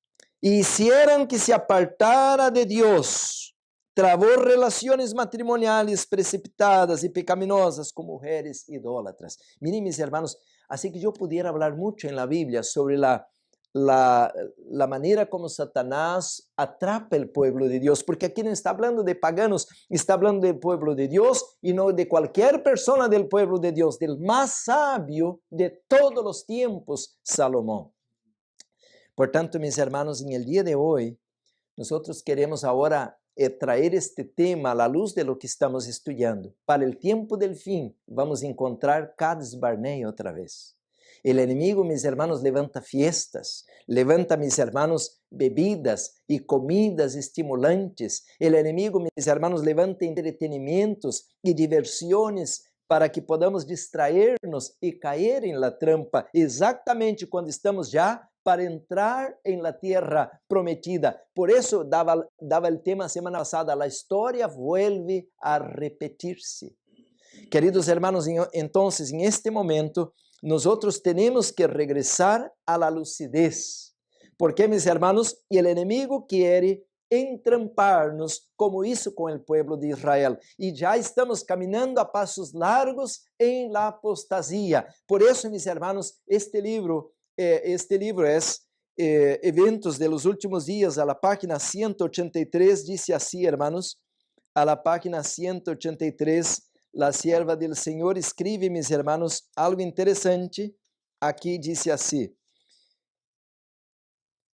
E hicieron que se apartara de Deus, travou relações matrimoniais precipitadas e pecaminosas com mulheres idólatras. Miren, mis hermanos, assim que eu pudiera falar muito na Bíblia sobre la manera como Satanás atrapa el pueblo de Dios, porque aquí no está hablando de paganos, está hablando del pueblo de Dios y no de cualquier persona del pueblo de Dios, del más sabio de todos los tiempos, Salomón. Por tanto, mis hermanos, en el día de hoy, nosotros queremos ahora traer este tema a la luz de lo que estamos estudiando. Para el tiempo del fin, vamos a encontrar Cades Barnea otra vez. El enemigo, mis hermanos, levanta fiestas, levanta, mis hermanos, bebidas y comidas estimulantes. El enemigo, mis hermanos, levanta entretenimientos y diversiones para que podamos distraernos y caer en la trampa, exactamente cuando estamos ya para entrar en la tierra prometida. Por eso daba el tema semana pasada, la historia vuelve a repetirse. Queridos hermanos, entonces, en este momento, nosotros tenemos que regresar a la lucidez. Porque, mis hermanos, el enemigo quiere entramparnos como hizo con el pueblo de Israel. Y ya estamos caminando a pasos largos en la apostasía. Por eso, mis hermanos, este libro es Eventos de los Últimos Días, a la página 183, dice así, hermanos, a la página 183, la sierva del Senhor escreve, mis hermanos, algo interessante. Aqui dice assim: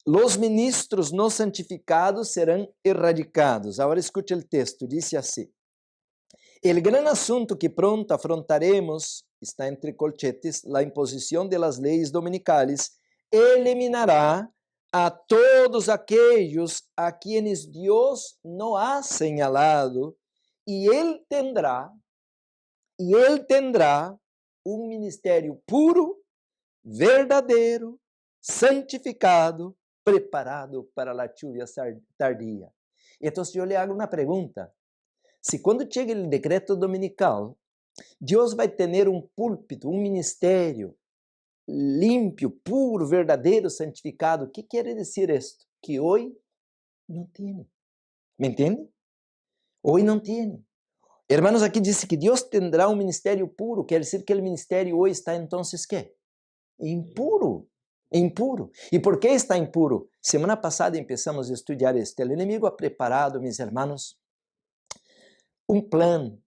los ministros no santificados serão erradicados. Agora escute o texto, dice assim: el gran asunto que pronto afrontaremos, está entre colchetes, la imposición de las leyes dominicales, eliminará a todos aquellos a quienes Dios no ha señalado, y Él tendrá um ministério puro, verdadeiro, santificado, preparado para a lluvia tardía. Então, eu lhe hago uma pergunta. se quando chega o decreto dominical, Deus vai ter um púlpito, um ministério limpio, puro, verdadeiro, santificado. O que quer dizer isto? Que hoje não tem. ¿Me entende? Hoje não tem. Hermanos, aqui diz que Deus tendrá um ministério puro, quer dizer que o ministério hoje está, então, ¿quê? Impuro. Impuro. E por que está impuro? Semana passada começamos a estudar este. O inimigo ha preparado, meus irmãos, um plano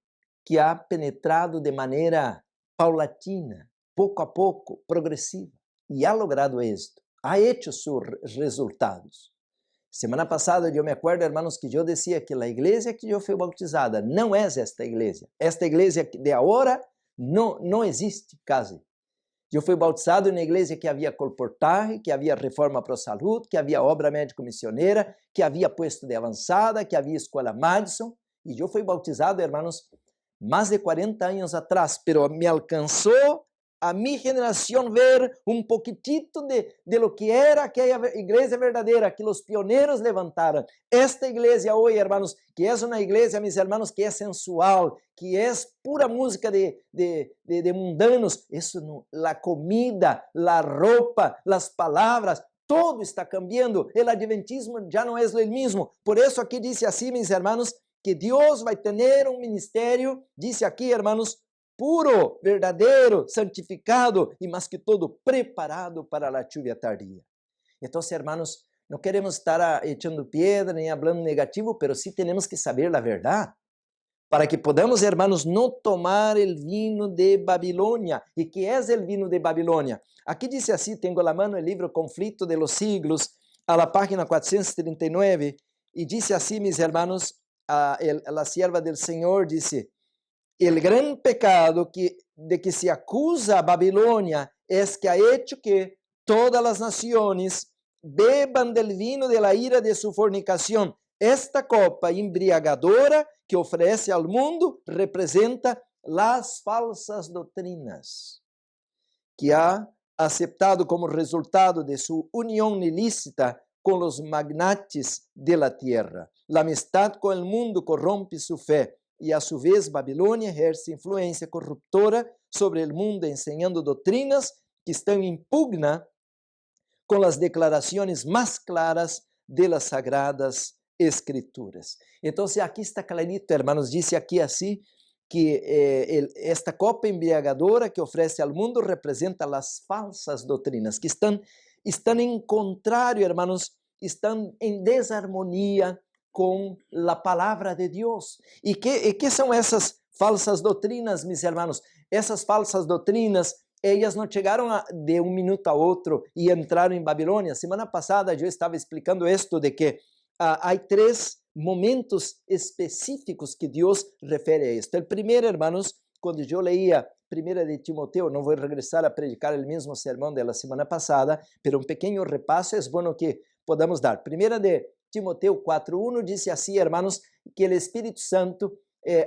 que ha penetrado de maneira paulatina, pouco a pouco, progressiva, e ha logrado êxito, ha hecho seus resultados. Semana passada eu me acuerdo, hermanos, que eu dizia que a igreja que eu fui bautizada não é esta igreja. Esta igreja de agora não existe, quase. Eu fui bautizado na igreja que havia colportaje, que havia reforma para a saúde, que havia obra médico-missioneira, que havia puesto de avançada, que havia escola Madison. E eu fui bautizado, hermanos, mais de 40 anos atrás, pero me alcançou a mi geração ver um poquitito de lo que era aquela igreja verdadeira que os pioneiros levantaram. Esta igreja hoje, hermanos, que é uma igreja, meus hermanos, que é sensual, que é pura música de mundanos, isso não, a comida, a roupa, as palavras, todo está cambiando. O adventismo já não é o mesmo. Por isso aqui diz assim, meus hermanos, que Deus vai ter um ministério, disse aqui, hermanos, puro, verdadeiro, santificado e, mais que todo, preparado para a lluvia tardia. Então, hermanos, não queremos estar echando pedra nem falando negativo, pero sí temos que saber a verdade, para que podamos, hermanos, não tomar o vinho de Babilônia. E que é o vinho de Babilônia? Aqui diz assim, tenho a mão o livro Conflito de los Siglos, a la página 439, e diz assim, meus hermanos, a sierva del Senhor disse: el gran pecado de que se acusa a Babilônia es que ha hecho que todas las naciones beban del vino de la ira de su fornicación. Esta copa embriagadora que ofrece al mundo representa las falsas doutrinas que ha aceptado como resultado de su unión ilícita con los magnates de la tierra. La amistad con el mundo corrompe su fe. E, a su vez, Babilônia ejerce influência corruptora sobre o mundo, ensinando doutrinas que estão em pugna com as declarações mais claras de las sagradas escrituras. Então, aqui está clarito, hermanos, disse aqui assim, que esta copa embriagadora que oferece ao mundo representa as falsas doutrinas, que estão em contrário, hermanos, estão em desarmonia com a palavra de Deus. E que são essas falsas doutrinas, meus irmãos? Essas falsas doutrinas, elas não chegaram de um minuto a outro e entraram em Babilônia. Semana passada eu estava explicando isto, de que há 3 momentos específicos que Deus refere a isto. O primeiro, irmãos, quando eu leía 1 de Timoteo, não vou regressar a predicar o mesmo sermão da semana passada, mas um pequeno repasso é bom que podamos dar. 1 de Timoteo 4:1 diz assim, hermanos, que o Espírito Santo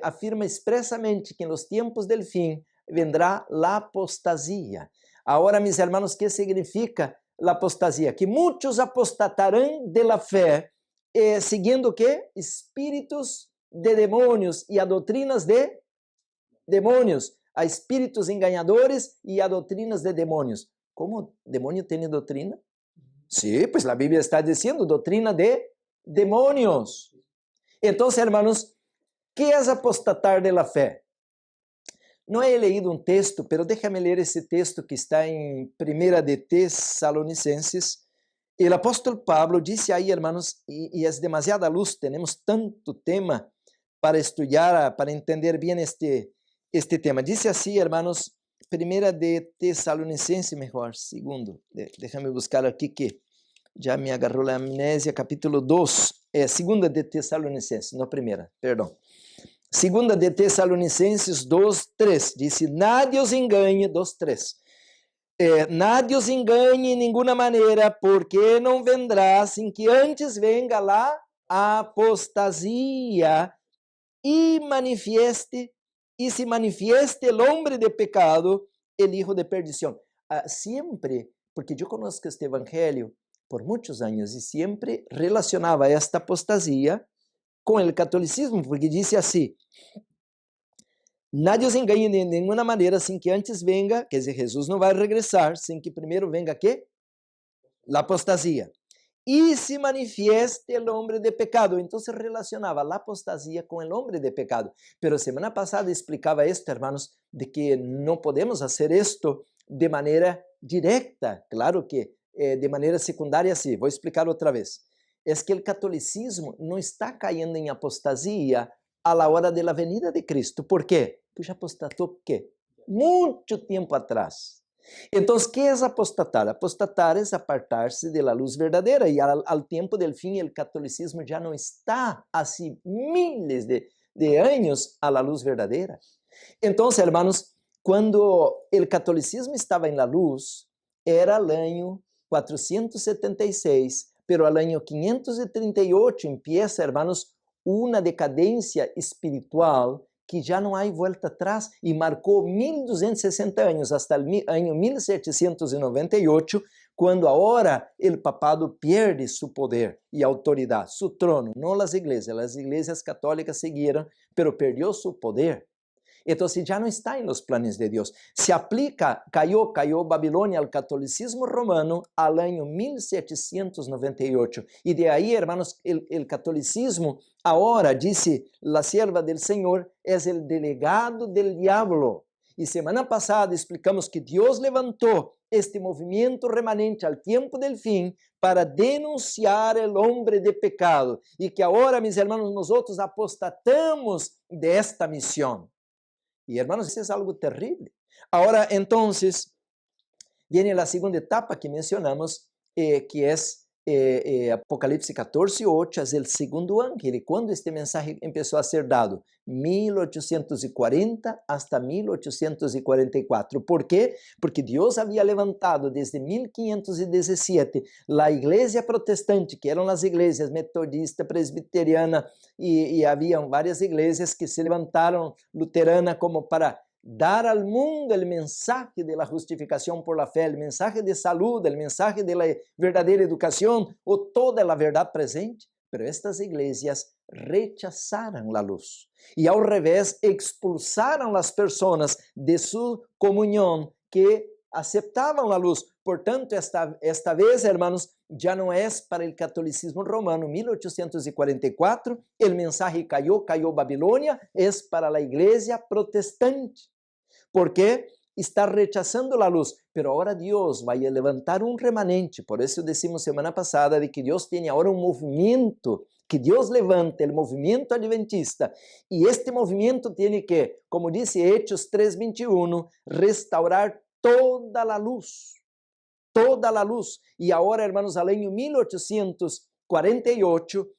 afirma expressamente que nos tempos del fim vendrá a apostasia. Agora, meus hermanos, que significa a apostasia? Que muitos apostatarão de la fé, seguindo o quê? Espíritos de demônios e a doutrinas de demônios, a espíritos enganadores e a doutrinas de demônios. Como demônio tem doutrina? Sí, pues la Biblia está diciendo doutrina de demonios. Entonces, hermanos, ¿qué es apostatar de la fe? No he leído un texto, pero déjame leer ese texto que está en Primera de Tesalonicenses. El apóstol Pablo dice ahí, hermanos, y es demasiada luz, tenemos tanto tema para estudiar, para entender bien este tema. Dice así, hermanos, Primera de Tesalonicenses, mejor, segundo. Déjame buscar aquí que já me agarrou a amnésia, capítulo 2, segunda de Tesalonicenses, não primeira, perdão. Segunda de Tesalonicenses 2:3, disse, nadie os engane, 2:3, nadie os engane em nenhuma maneira, porque não vendrá sem que antes venga a apostasia e se manifieste el hombre de pecado, el hijo de perdição. Sempre, porque eu conozco este evangelho por muitos anos e sempre relacionava esta apostasia com o catolicismo, porque diz assim: nadie os engañe de nenhuma maneira sem que antes venga, quer dizer, Jesus não vai regressar sem que primeiro venga ¿qué? La apostasia. E se manifieste o homem de pecado. Então se relacionava a apostasia com o homem de pecado. Pero semana passada explicava esto, hermanos, de que não podemos fazer isto de maneira directa. Claro que de maneira secundária sim. Vou explicar outra vez. É que o catolicismo não está caindo em apostasia a la hora de la venida de Cristo. ¿Por quê? Pues apostatou ¿qué? Muito tempo atrás. Então, ¿qué es apostatar? Apostatar es apartar-se de la luz verdadeira e al tempo del fin el catolicismo já não está assim miles de anos a la luz verdadeira. Então, hermanos, quando o catolicismo estava em la luz, era o ano 476, pero al año 538 empieza, hermanos, uma decadência espiritual que já não há volta atrás e marcou 1260 anos, até o ano 1798, quando agora o papado perde seu poder e autoridade, seu trono, não as igrejas católicas seguiram, pero perdeu seu poder. Então, já não está em los planos de Deus. Se aplica, caiu Babilônia ao catolicismo romano ao ano 1798. E de aí, hermanos, o catolicismo, agora, disse a serva del Senhor, é o delegado del diablo. E semana passada explicamos que Deus levantou este movimento remanente ao tempo del fim para denunciar o homem de pecado. E que agora, meus irmãos, nós apostatamos desta missão. Y hermanos, eso es algo terrible. Ahora, entonces, viene la segunda etapa que mencionamos, que es Apocalipse 14:8, es el segundo ángel. Y cuando este mensaje empezó a ser dado, 1840 hasta 1844. ¿Por qué? Porque Dios había levantado desde 1517 la iglesia protestante, que eran las iglesias metodista, presbiteriana, y habían varias iglesias que se levantaron luterana como para dar al mundo el mensaje de la justificación por la fe, el mensaje de salud, el mensaje de la verdadera educación o toda la verdad presente. Pero estas iglesias rechazaram la luz e, ao revés, expulsaram as pessoas de sua comunhão que aceptavam a luz. Portanto, esta vez, hermanos, já não é para o catolicismo romano, 1844, o mensaje caiu Babilônia, é para a igreja protestante, porque está rechazando a luz, pero agora Deus vai levantar um remanente. Por isso decimos semana passada de que Deus tem agora um movimento, que Deus levanta o movimento adventista, e este movimento tem que, como diz Hechos 3:21, restaurar toda a luz. Toda a luz. E agora, hermanos, ao ano 1848,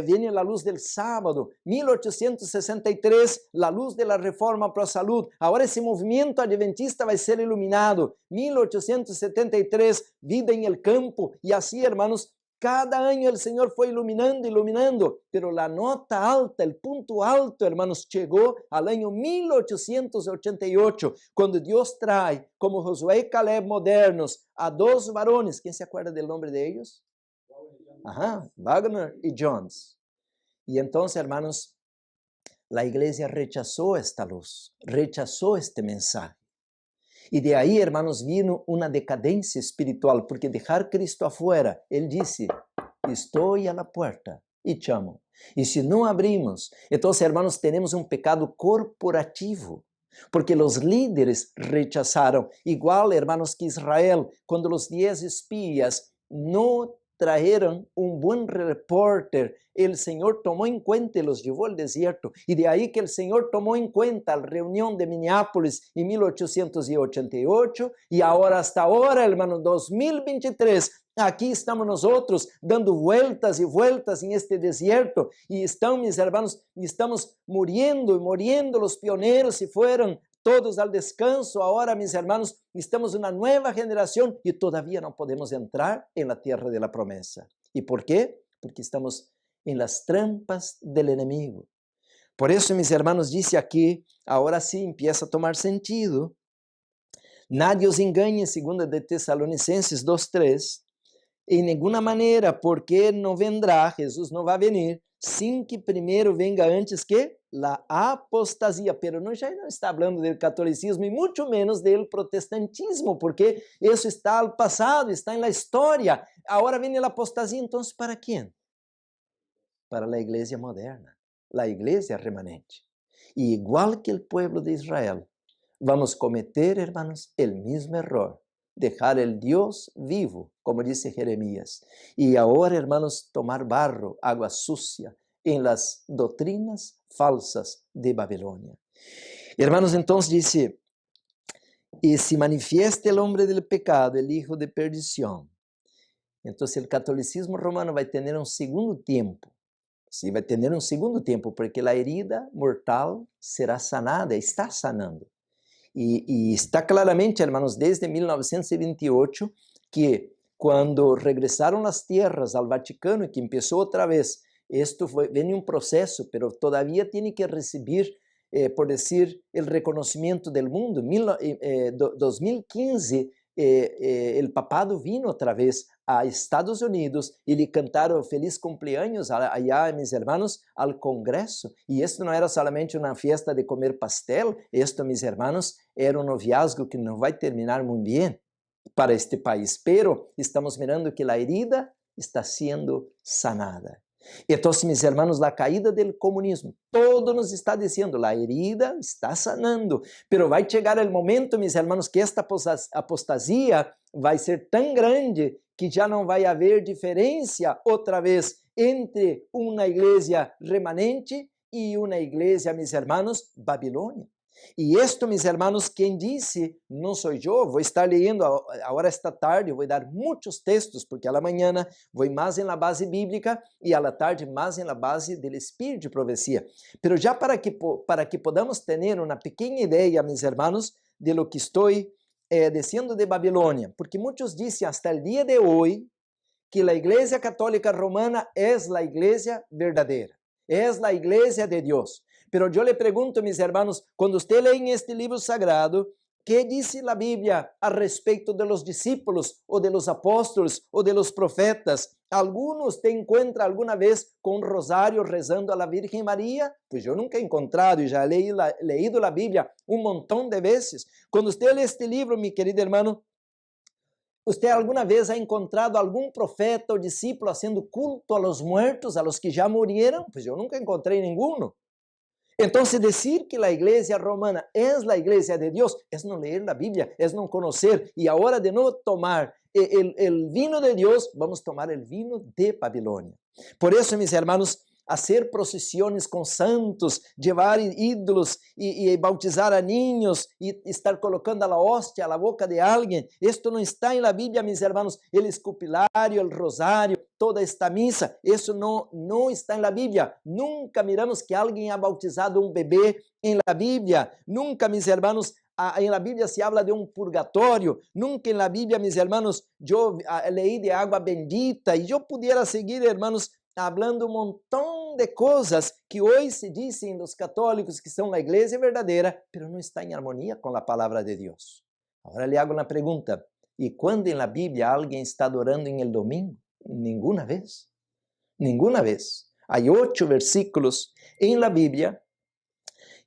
viene a luz del sábado, 1863, a luz da reforma pro salud. Agora esse movimento adventista vai ser iluminado. 1873, vida em el campo. E assim, hermanos, cada ano o Senhor foi iluminando, pero a nota alta, o ponto alto, hermanos, chegou ao ano 1888, quando Deus traz, como Josué e Caleb modernos, a dois varones. Quem se acuerda do nome de ellos? Wagner e Jones. E então, hermanos, a igreja rechazou esta luz, rechazou este mensaje. E de aí, hermanos, vino uma decadência espiritual, porque deixar Cristo afuera, ele disse: estou a la puerta e chamo. E se não abrimos, então, hermanos, temos um pecado corporativo, porque os líderes rechazaram, igual, hermanos, que Israel, quando os 10 espías não trajeron un buen reporter, el Señor tomó en cuenta y los llevó al desierto. Y de ahí que el Señor tomó en cuenta la reunión de Minneapolis en 1888 y ahora hasta ahora, hermano, 2023, aquí estamos nosotros dando vueltas y vueltas en este desierto y están, mis hermanos, estamos muriendo y muriendo los pioneros se fueron todos al descanso. Ahora, mis hermanos, estamos en una nueva generación y todavía no podemos entrar en la tierra de la promesa. ¿Y por qué? Porque estamos en las trampas del enemigo. Por eso, mis hermanos, dice aquí, ahora sí empieza a tomar sentido. Nadie os engañe, segunda de Tesalonicenses 2:3, en ninguna manera, porque no vendrá, Jesús no va a venir, sin que primeiro venga antes que la apostasía. Pero já não está falando do catolicismo e muito menos do protestantismo, porque isso está ao passado, está na história. Agora vem a apostasía, então ¿para quem? Para a igreja moderna, a igreja remanente. E igual que o povo de Israel, vamos cometer, hermanos, o mesmo error. Dejar el Dios vivo, como dice Jeremías. Y ahora, hermanos, tomar barro, agua sucia, en las doctrinas falsas de Babilonia. Hermanos, entonces dice, y si manifiesta el hombre del pecado, el hijo de perdición. Entonces el catolicismo romano va a tener un segundo tiempo. Sí, va a tener un segundo tiempo, porque la herida mortal será sanada, está sanando. E está claramente, hermanos, desde 1928, que quando regressaram as terras ao Vaticano, que começou outra vez, vem um processo, mas todavía tem que receber, por dizer, o reconhecimento do mundo. 2015, o papado vino outra vez a Estados Unidos e lhe cantaram feliz cumpleaños allá, mis hermanos, ao Congresso. E isto não era solamente uma fiesta de comer pastel, isto, mis hermanos, era um noviazgo que não vai terminar muito bem para este país. Pero estamos mirando que a herida está sendo sanada. Então, mis hermanos, a caída do comunismo, todo nos está dizendo, a herida está sanando, pero vai chegar o momento, mis hermanos, que esta apostasia vai ser tão grande que já não vai haver diferença outra vez entre uma igreja remanente e uma igreja, mis hermanos, Babilônia. E isto, mis hermanos, quem disse, não sou eu, vou estar lendo agora esta tarde, vou dar muitos textos, porque a la manhã vou mais em la base bíblica e a la tarde mais em la base do espírito de profecia. Pero já para que podamos ter uma pequena ideia, mis hermanos, de lo que estou dizendo de Babilônia, porque muitos dizem hasta el dia de hoje que a Igreja Católica Romana é a igreja verdadeira, é a igreja de Deus. Pero eu le pergunto, mis hermanos, quando você lê em este livro sagrado, que diz a Bíblia a respeito de los discípulos, ou de los apóstolos, ou de los profetas? Algunos te encuentra alguma vez com um rosário rezando a la Virgem Maria? Pues eu nunca he encontrado e já leído a Bíblia um montão de vezes. Quando você lê este livro, mi querido hermano, você alguma vez ha encontrado algum profeta ou discípulo haciendo culto a los muertos, a los que já morreram? Pues eu nunca encontrei nenhum. Então, dizer que a igreja romana é a igreja de Deus, é não ler a Bíblia, é não conhecer, e a hora de não tomar o vinho de Deus, vamos tomar o vinho de Babilônia. Por isso, mis hermanos, hacer procissões com santos, levar ídolos e bautizar a niños e estar colocando a hóstia à boca de alguém, isto não está na Bíblia, mis hermanos. O escupilário, o rosário, toda esta missa, isso não está na Bíblia. Nunca miramos que alguém ha bautizado um bebê em la Bíblia. Nunca, mis hermanos, em la Bíblia se habla de um purgatório. Nunca em la Bíblia, mis hermanos, eu leí de água bendita e eu pudiera seguir, hermanos, hablando um montão de coisas que hoje se dizem dos católicos que são a igreja verdadeira, mas não está em harmonia com a palavra de Deus. Agora lhe hago uma pergunta: e quando em la Bíblia alguém está adorando em el domingo? Nenhuma vez. Nenhuma vez. Há 8 versículos em la Bíblia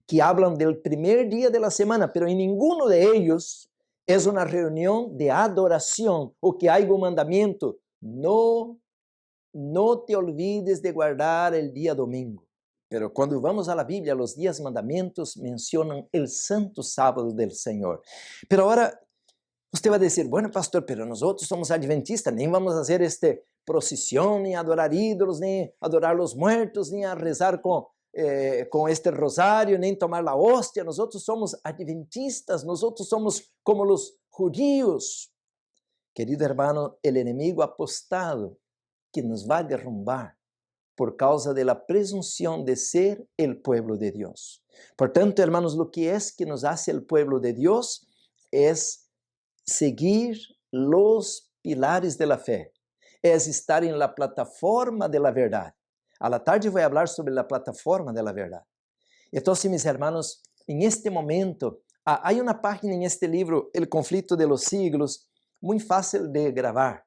que hablam del primer dia de la semana, pero em ninguno de ellos es una reunión de adoración o que hay un mandamiento: no te olvides de guardar el día domingo. Pero cuando vamos a la Biblia, los 10 mandamientos mencionan el santo sábado del Señor. Pero ahora usted va a decir: bueno, pastor, pero nosotros somos adventistas, nem vamos a hacer procesión, ni adorar ídolos, ni adorar los muertos, ni a rezar com este rosário, nem tomar la hostia. Nosotros somos adventistas, nosotros somos como los judíos. Querido hermano, el enemigo apostado que nos va a derrumbar por causa de la presunción de ser el pueblo de Dios. Por tanto, hermanos, lo que es que nos hace el pueblo de Dios es seguir los pilares de la fe, es estar en la plataforma de la verdad. A la tarde voy a hablar sobre la plataforma de la verdad. Entonces, mis hermanos, en este momento, hay una página en este libro, El conflicto de los siglos, muy fácil de grabar.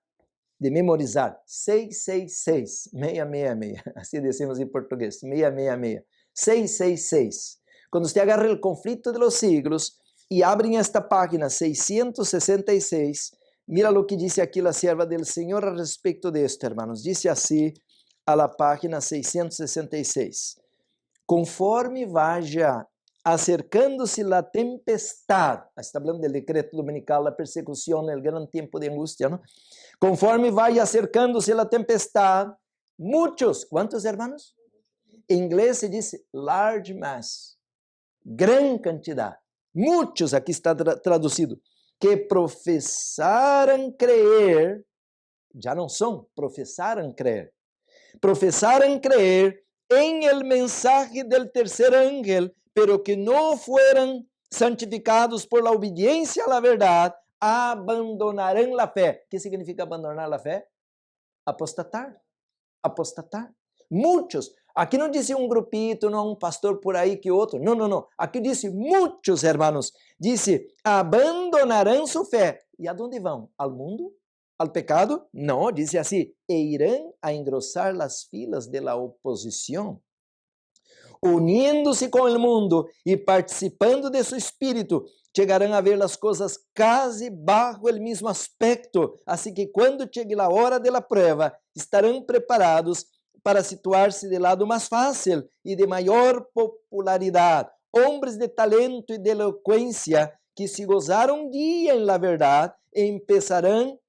de memorizar. 666, 666, assim decimos em português, 666. 666. Quando você agarra o conflito de los siglos e abre esta página 666, mira lo que dice aqui a serva del Senhor a respeito de esto, hermanos. Dice assim a la página 666. Conforme vaya acercando-se la tempestad, está hablando del decreto dominical, la persecución, el gran tiempo de angustia, ¿no? Conforme vaya acercándose la tempestad, muchos, ¿cuántos hermanos? En inglés se dice large mass, gran cantidad, muchos, aquí está traducido, que profesaram creer, ya no son, profesaram creer en el mensaje del tercer ángel, pero que no fueran santificados por la obediencia a la verdad, abandonarán la fe. ¿Qué significa abandonar la fe? Apostatar. Apostatar. Muchos. Aqui não diz um grupito, não um pastor por aí que outro. Não, não, não. Aqui diz muitos, hermanos. Diz, abandonarão sua fé. E aonde vão? Ao mundo? Al pecado? No, dice así, e irán a engrosar las filas de la oposición, uniéndose con el mundo y participando de su espíritu, llegarán a ver las cosas casi bajo el mismo aspecto, así que cuando llegue la hora de la prueba, estarán preparados para situarse del lado más fácil y de mayor popularidad. Hombres de talento y de elocuencia que se gozaron un día en la verdad, emplearão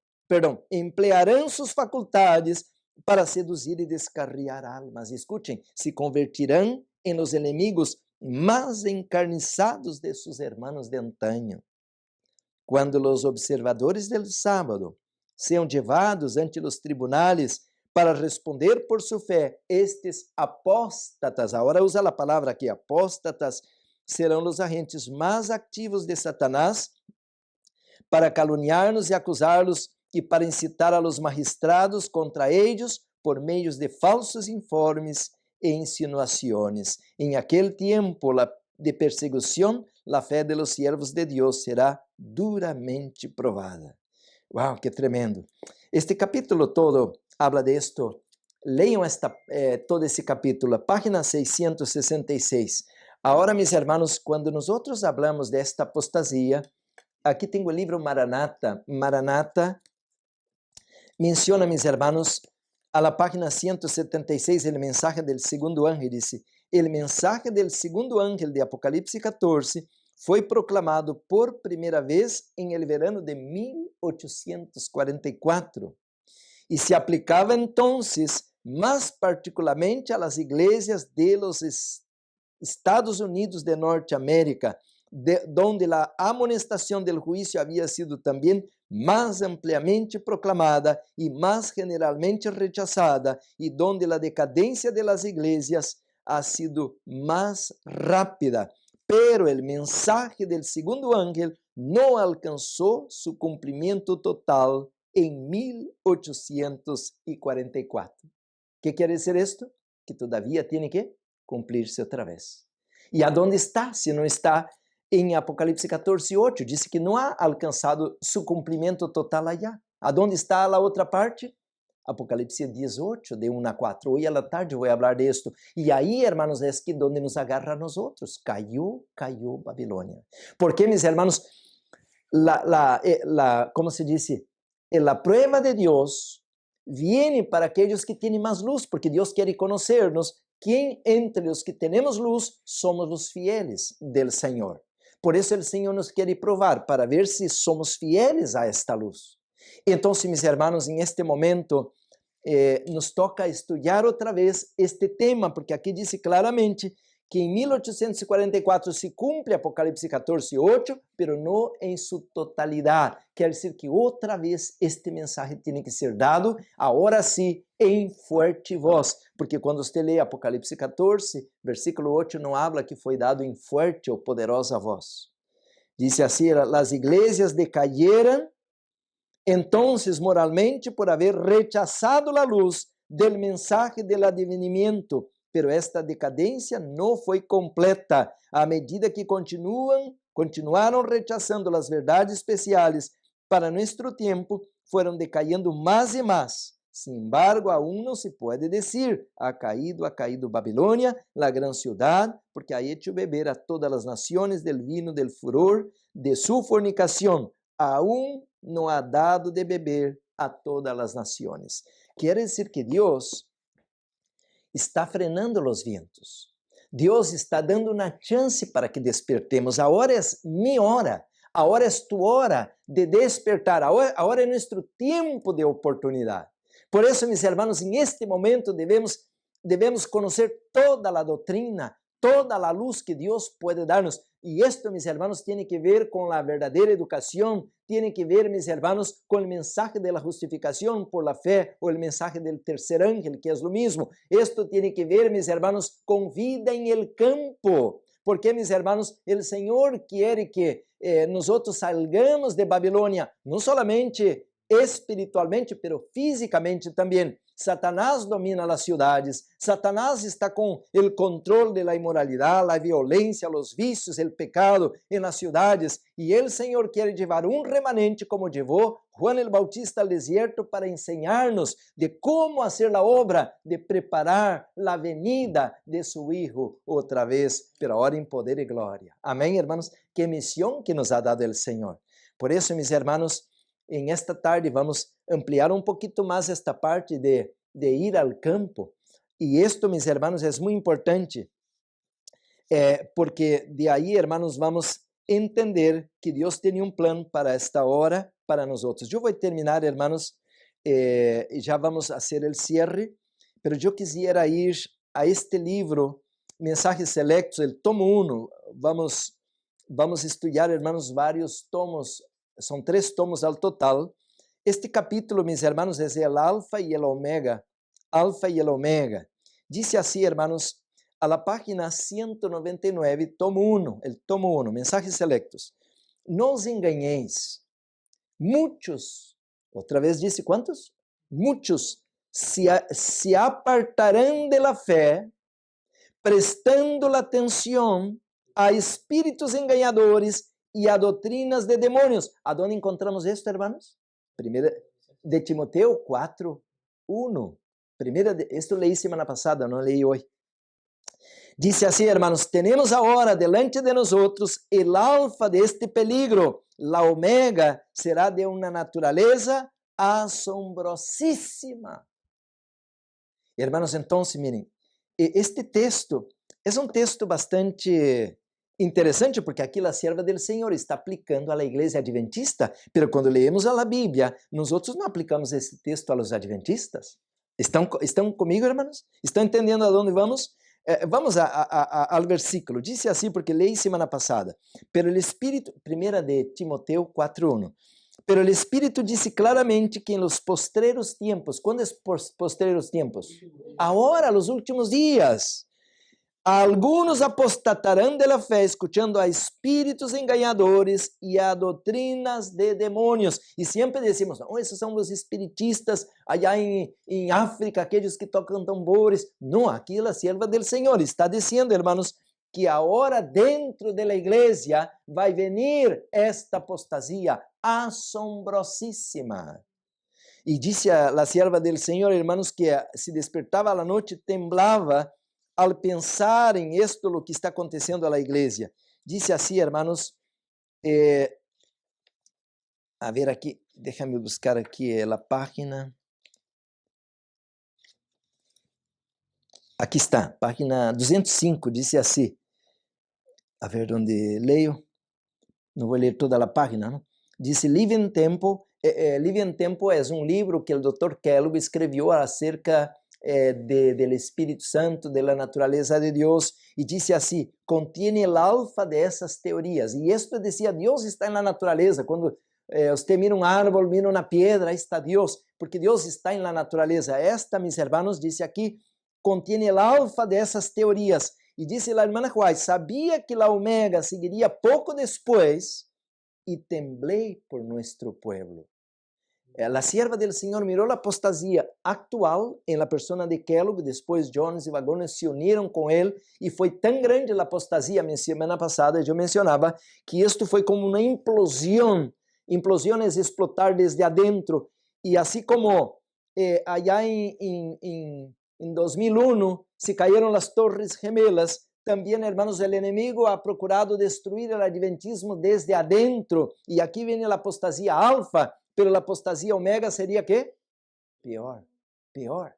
suas faculdades para seduzir e descarriar almas. Escutem, se convertirão em los enemigos mais encarniçados de seus hermanos de antaño. Quando os observadores del sábado sejam levados ante os tribunales para responder por sua fé, estes apóstatas, agora usa a palavra aqui, apóstatas, serão os agentes mais ativos de Satanás para caluniar-nos e acusar-los e para incitar a los magistrados contra ellos por meios de falsos informes e insinuaciones. En aquel tiempo de persecución, la fe de los siervos de Dios será duramente probada. ¡Wow! ¡Qué tremendo! Este capítulo todo habla de esto. Leiam todo esse capítulo, página 666. Agora, mis hermanos, quando nós hablamos desta apostasia, aqui tenho o livro Maranata. Maranata menciona, mis hermanos, a la página 176, el mensaje del segundo ángel, dice, el mensaje del segundo ángel de Apocalipse 14 foi proclamado por primeira vez em el verano de 1844 e se aplicava entonces más particularmente a las iglesias de los Estados Unidos de Norteamérica, donde la amonestación del juicio había sido también más ampliamente proclamada y más generalmente rechazada, y donde la decadencia de las iglesias ha sido más rápida. Pero el mensaje del segundo ángel no alcanzó su cumplimiento total en 1844. ¿Qué quiere decir esto? Que todavía tiene que cumplirse otra vez. ¿Y a dónde está? Si no está em Apocalipse 14:8, disse que não há alcançado seu cumprimento total allá. Aonde está a outra parte? Apocalipse 18, de 1 a 4. Hoje à tarde vou falar de esto. E aí, hermanos, é que donde nos agarra a nós outros. Caiu Babilônia. Porque, mis hermanos, como se dice, a prueba de Deus viene para aqueles que têm mais luz, porque Deus quer conhecer-nos. Quem entre os que temos luz somos os fieles del Senhor. Por isso o Senhor nos quer provar para ver se somos fieles a esta luz. Então, mis hermanos, em este momento nos toca estudar outra vez este tema, porque aqui diz claramente que em 1844 se cumpre Apocalipse 14:8, pero não em sua totalidade. Quer dizer que outra vez este mensaje tem que ser dado, agora sim, em forte voz, porque quando você lê Apocalipse 14, versículo 8, não habla que foi dado em forte ou poderosa voz. Diz assim, as igrejas decayeran, entonces moralmente por haber rechazado a luz del mensaje del advenimiento, pero esta decadencia no foi completa, à medida que continuaram rechazando as verdades especiais para nuestro tiempo fueron decayendo más y más. Sin embargo, aún no se puede decir, ha caído Babilonia, la gran ciudad, porque ha hecho beber a todas las naciones del vino del furor de su fornicación. Aún no ha dado de beber a todas las naciones. Quiere decir que Dios está frenando los vientos. Dios está dando una chance para que despertemos. Ahora es mi hora. Ahora es tu hora de despertar. Ahora es nuestro tiempo de oportunidad. Por eso, mis hermanos, en este momento debemos conocer toda la doctrina, toda la luz que Dios puede darnos. Y esto, mis hermanos, tiene que ver con la verdadera educación, tiene que ver, mis hermanos, con el mensaje de la justificación por la fe o el mensaje del tercer ángel, que es lo mismo. Esto tiene que ver, mis hermanos, con vida en el campo. Porque, mis hermanos, el Señor quiere que nosotros salgamos de Babilonia, no solamente espiritualmente, pero físicamente também. Satanás domina as cidades, Satanás está com o controle da imoralidade, a violência, os vícios, o pecado nas cidades, e o Senhor quer levar remanente como levou Juan el Bautista ao deserto para ensinar-nos de como fazer a obra de preparar a venida de su Hijo outra vez, pero ahora em poder e glória. Amém, hermanos? Que missão que nos ha dado o Senhor. Por isso, mis hermanos, en esta tarde vamos ampliar un poquito más esta parte de ir al campo. Y esto, mis hermanos, es muy importante, porque de ahí, hermanos, vamos a entender que Dios tiene un plan para esta hora, para nosotros. Yo voy a terminar, hermanos, y ya vamos a hacer el cierre, pero yo quisiera ir a este libro, Mensajes Selectos, el tomo 1. Vamos a estudiar, hermanos, varios tomos. São 3 tomos ao total. Este capítulo, mis hermanos, é o Alfa e o Omega. Alfa e o Omega. Dice assim, hermanos, a la página 199, tomo 1, el tomo 1, mensajes selectos. No os engañéis. Muchos, outra vez dice, ¿cuántos? Muchos se apartarán de la fe, prestando la atención a espíritus engañadores e a doutrinas de demônios. Aonde encontramos isto, hermanos? Primeira de Timoteo 4, 1. Esto leí semana passada, não leí hoje. Dice assim, hermanos, tenemos ahora delante de nosotros el alfa de este peligro. La omega será de una naturaleza asombrosísima. Hermanos, entonces, miren, este texto é um texto bastante interessante, porque aqui a serva do Senhor está aplicando à igreja adventista, pero quando leemos a Bíblia, nós não aplicamos esse texto aos adventistas. Estão comigo, hermanos? Estão entendendo aonde vamos? Vamos ao versículo. Diz assim, porque leí semana passada. Pero el Espírito, 1 de Timoteo 4:1. Pero el Espírito disse claramente que em los postreros tiempos, ¿cuándo es postreros tiempos? Agora, los últimos dias. Algunos apostatarán de la fe, escuchando a espíritus engañadores y a doutrinas de demonios. Y siempre decimos, no, esos son los espiritistas allá en África, aquellos que tocan tambores. No, aquí la sierva del Señor está diciendo, hermanos, que ahora dentro de la iglesia va a venir esta apostasía asombrosísima. Y dice la sierva del Señor, hermanos, que se despertava a la noche, temblava al pensar em esto, lo que está acontecendo à igreja. Dice assim, hermanos, a ver aqui, déjame buscar aqui a página. Aqui está, página 205, dice assim. A ver onde leio. Não vou ler toda a página, não? Dice, Living Tempo. Living Tempo é um livro que o Dr. Kellogg escreveu acerca del Espírito Santo, de la naturaleza de Dios, y dice así, contiene el alfa de esas teorías. Y esto decía, Dios está en la naturaleza. Cuando usted mira un árbol, mira una piedra, ahí está Dios, porque Dios está en la naturaleza. Esta, mis hermanos, dice aquí, contiene el alfa de esas teorías. Y dice la hermana White, sabía que la omega seguiría poco después, y temblé por nuestro pueblo. La sierva del Señor miró la apostasía actual en la persona de Kellogg, después Jones y Waggoner se unieron con él y fue tan grande la apostasía, mi semana pasada yo mencionaba que esto fue como una implosión implosión es explotar desde adentro. Y así como allá en 2001 se cayeron las Torres Gemelas, también, hermanos, el enemigo ha procurado destruir el adventismo desde adentro. Y aquí viene la apostasía alfa, pero la apostasía omega sería ¿qué? Pior, pior.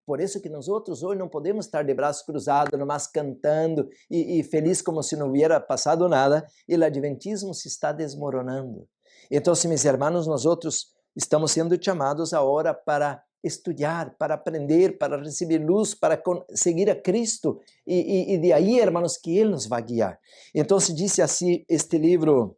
Por eso que nosotros hoy no podemos estar de brazos cruzados, nomás cantando y feliz como si no hubiera pasado nada. El adventismo se está desmoronando. Entonces, mis hermanos, nosotros estamos siendo llamados ahora para estudiar, para aprender, para recibir luz, para seguir a Cristo. Y de ahí, hermanos, que Él nos va a guiar. Entonces, dice así este libro,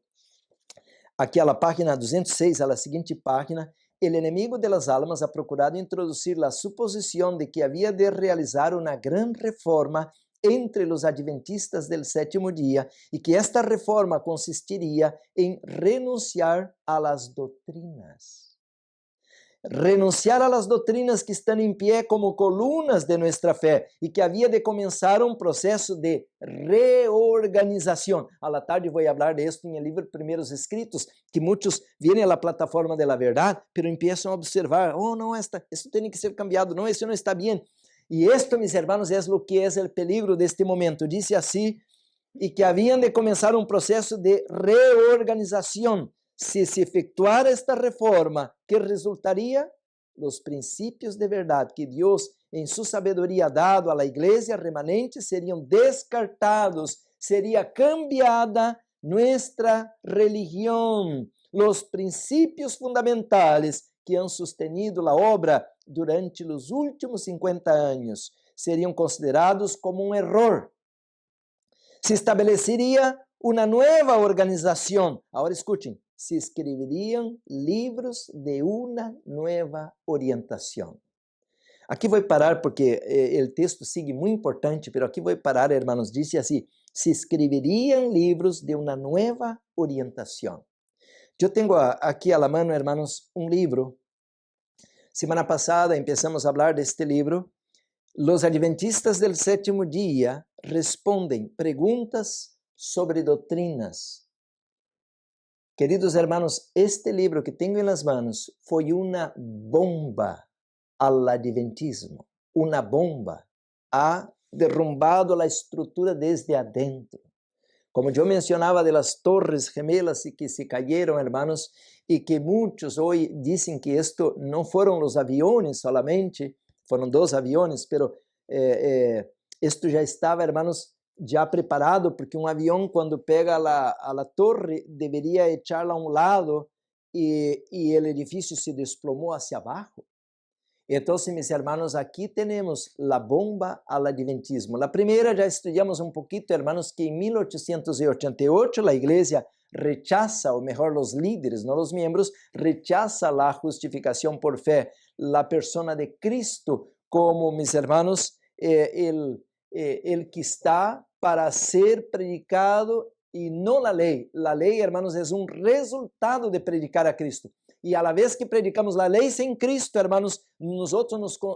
aqui a la página 206, a la siguiente página: el enemigo de las almas ha procurado introducir la suposición de que había de realizar una gran reforma entre los adventistas del sétimo día y que esta reforma consistiría en renunciar a las doctrinas. Renunciar a las doctrinas que están en pie como columnas de nuestra fe y que había de comenzar un proceso de reorganización. A la tarde voy a hablar de esto en el libro Primeros Escritos, que muchos vienen a la plataforma de la verdad, pero empiezan a observar, oh, no, esto tiene que ser cambiado, no, eso no está bien. Y esto, mis hermanos, es lo que es el peligro de este momento. Dice así, y que habían de comenzar un proceso de reorganización. Si se efectuara esta reforma, ¿qué resultaría? Los principios de verdad que Dios en su sabiduría ha dado a la iglesia remanente serían descartados, sería cambiada nuestra religión. Los principios fundamentales que han sostenido la obra durante los últimos 50 años serían considerados como un error. Se estabelecería una nueva organización. Ahora escuchen. Se escribirían libros de una nueva orientación. Aqui vou parar porque o texto sigue muito importante, pero aqui vou parar, hermanos. Dice assim: se escribirían libros de una nueva orientación. Eu tenho aqui a la mano, hermanos, um livro. Semana passada empezamos a hablar deste livro. Los adventistas del sétimo día respondem perguntas sobre doutrinas. Queridos hermanos, este libro que tenho em las manos foi uma bomba al adventismo. Uma bomba. Ha derrumbado a estrutura desde adentro. Como eu mencionava de las Torres Gemelas e que se cayeron, hermanos, e que muitos hoje dizem que esto não foram os aviões solamente, foram 2 aviões, pero esto já estava, hermanos, já preparado, porque um avião, quando pega a la torre, deveria echarla a um lado e o edifício se desplomou hacia abaixo. Então, mis hermanos, aqui temos a bomba al adventismo. A primeira já estudamos um pouquinho, hermanos, que em 1888 a igreja rechaza, ou melhor, os líderes, não os membros, rechaza a justificação por fé, a persona de Cristo, como, mis hermanos, el que está para ser predicado e não a lei. A lei, hermanos, é um resultado de predicar a Cristo. E a la vez que predicamos a lei sem Cristo, hermanos, nós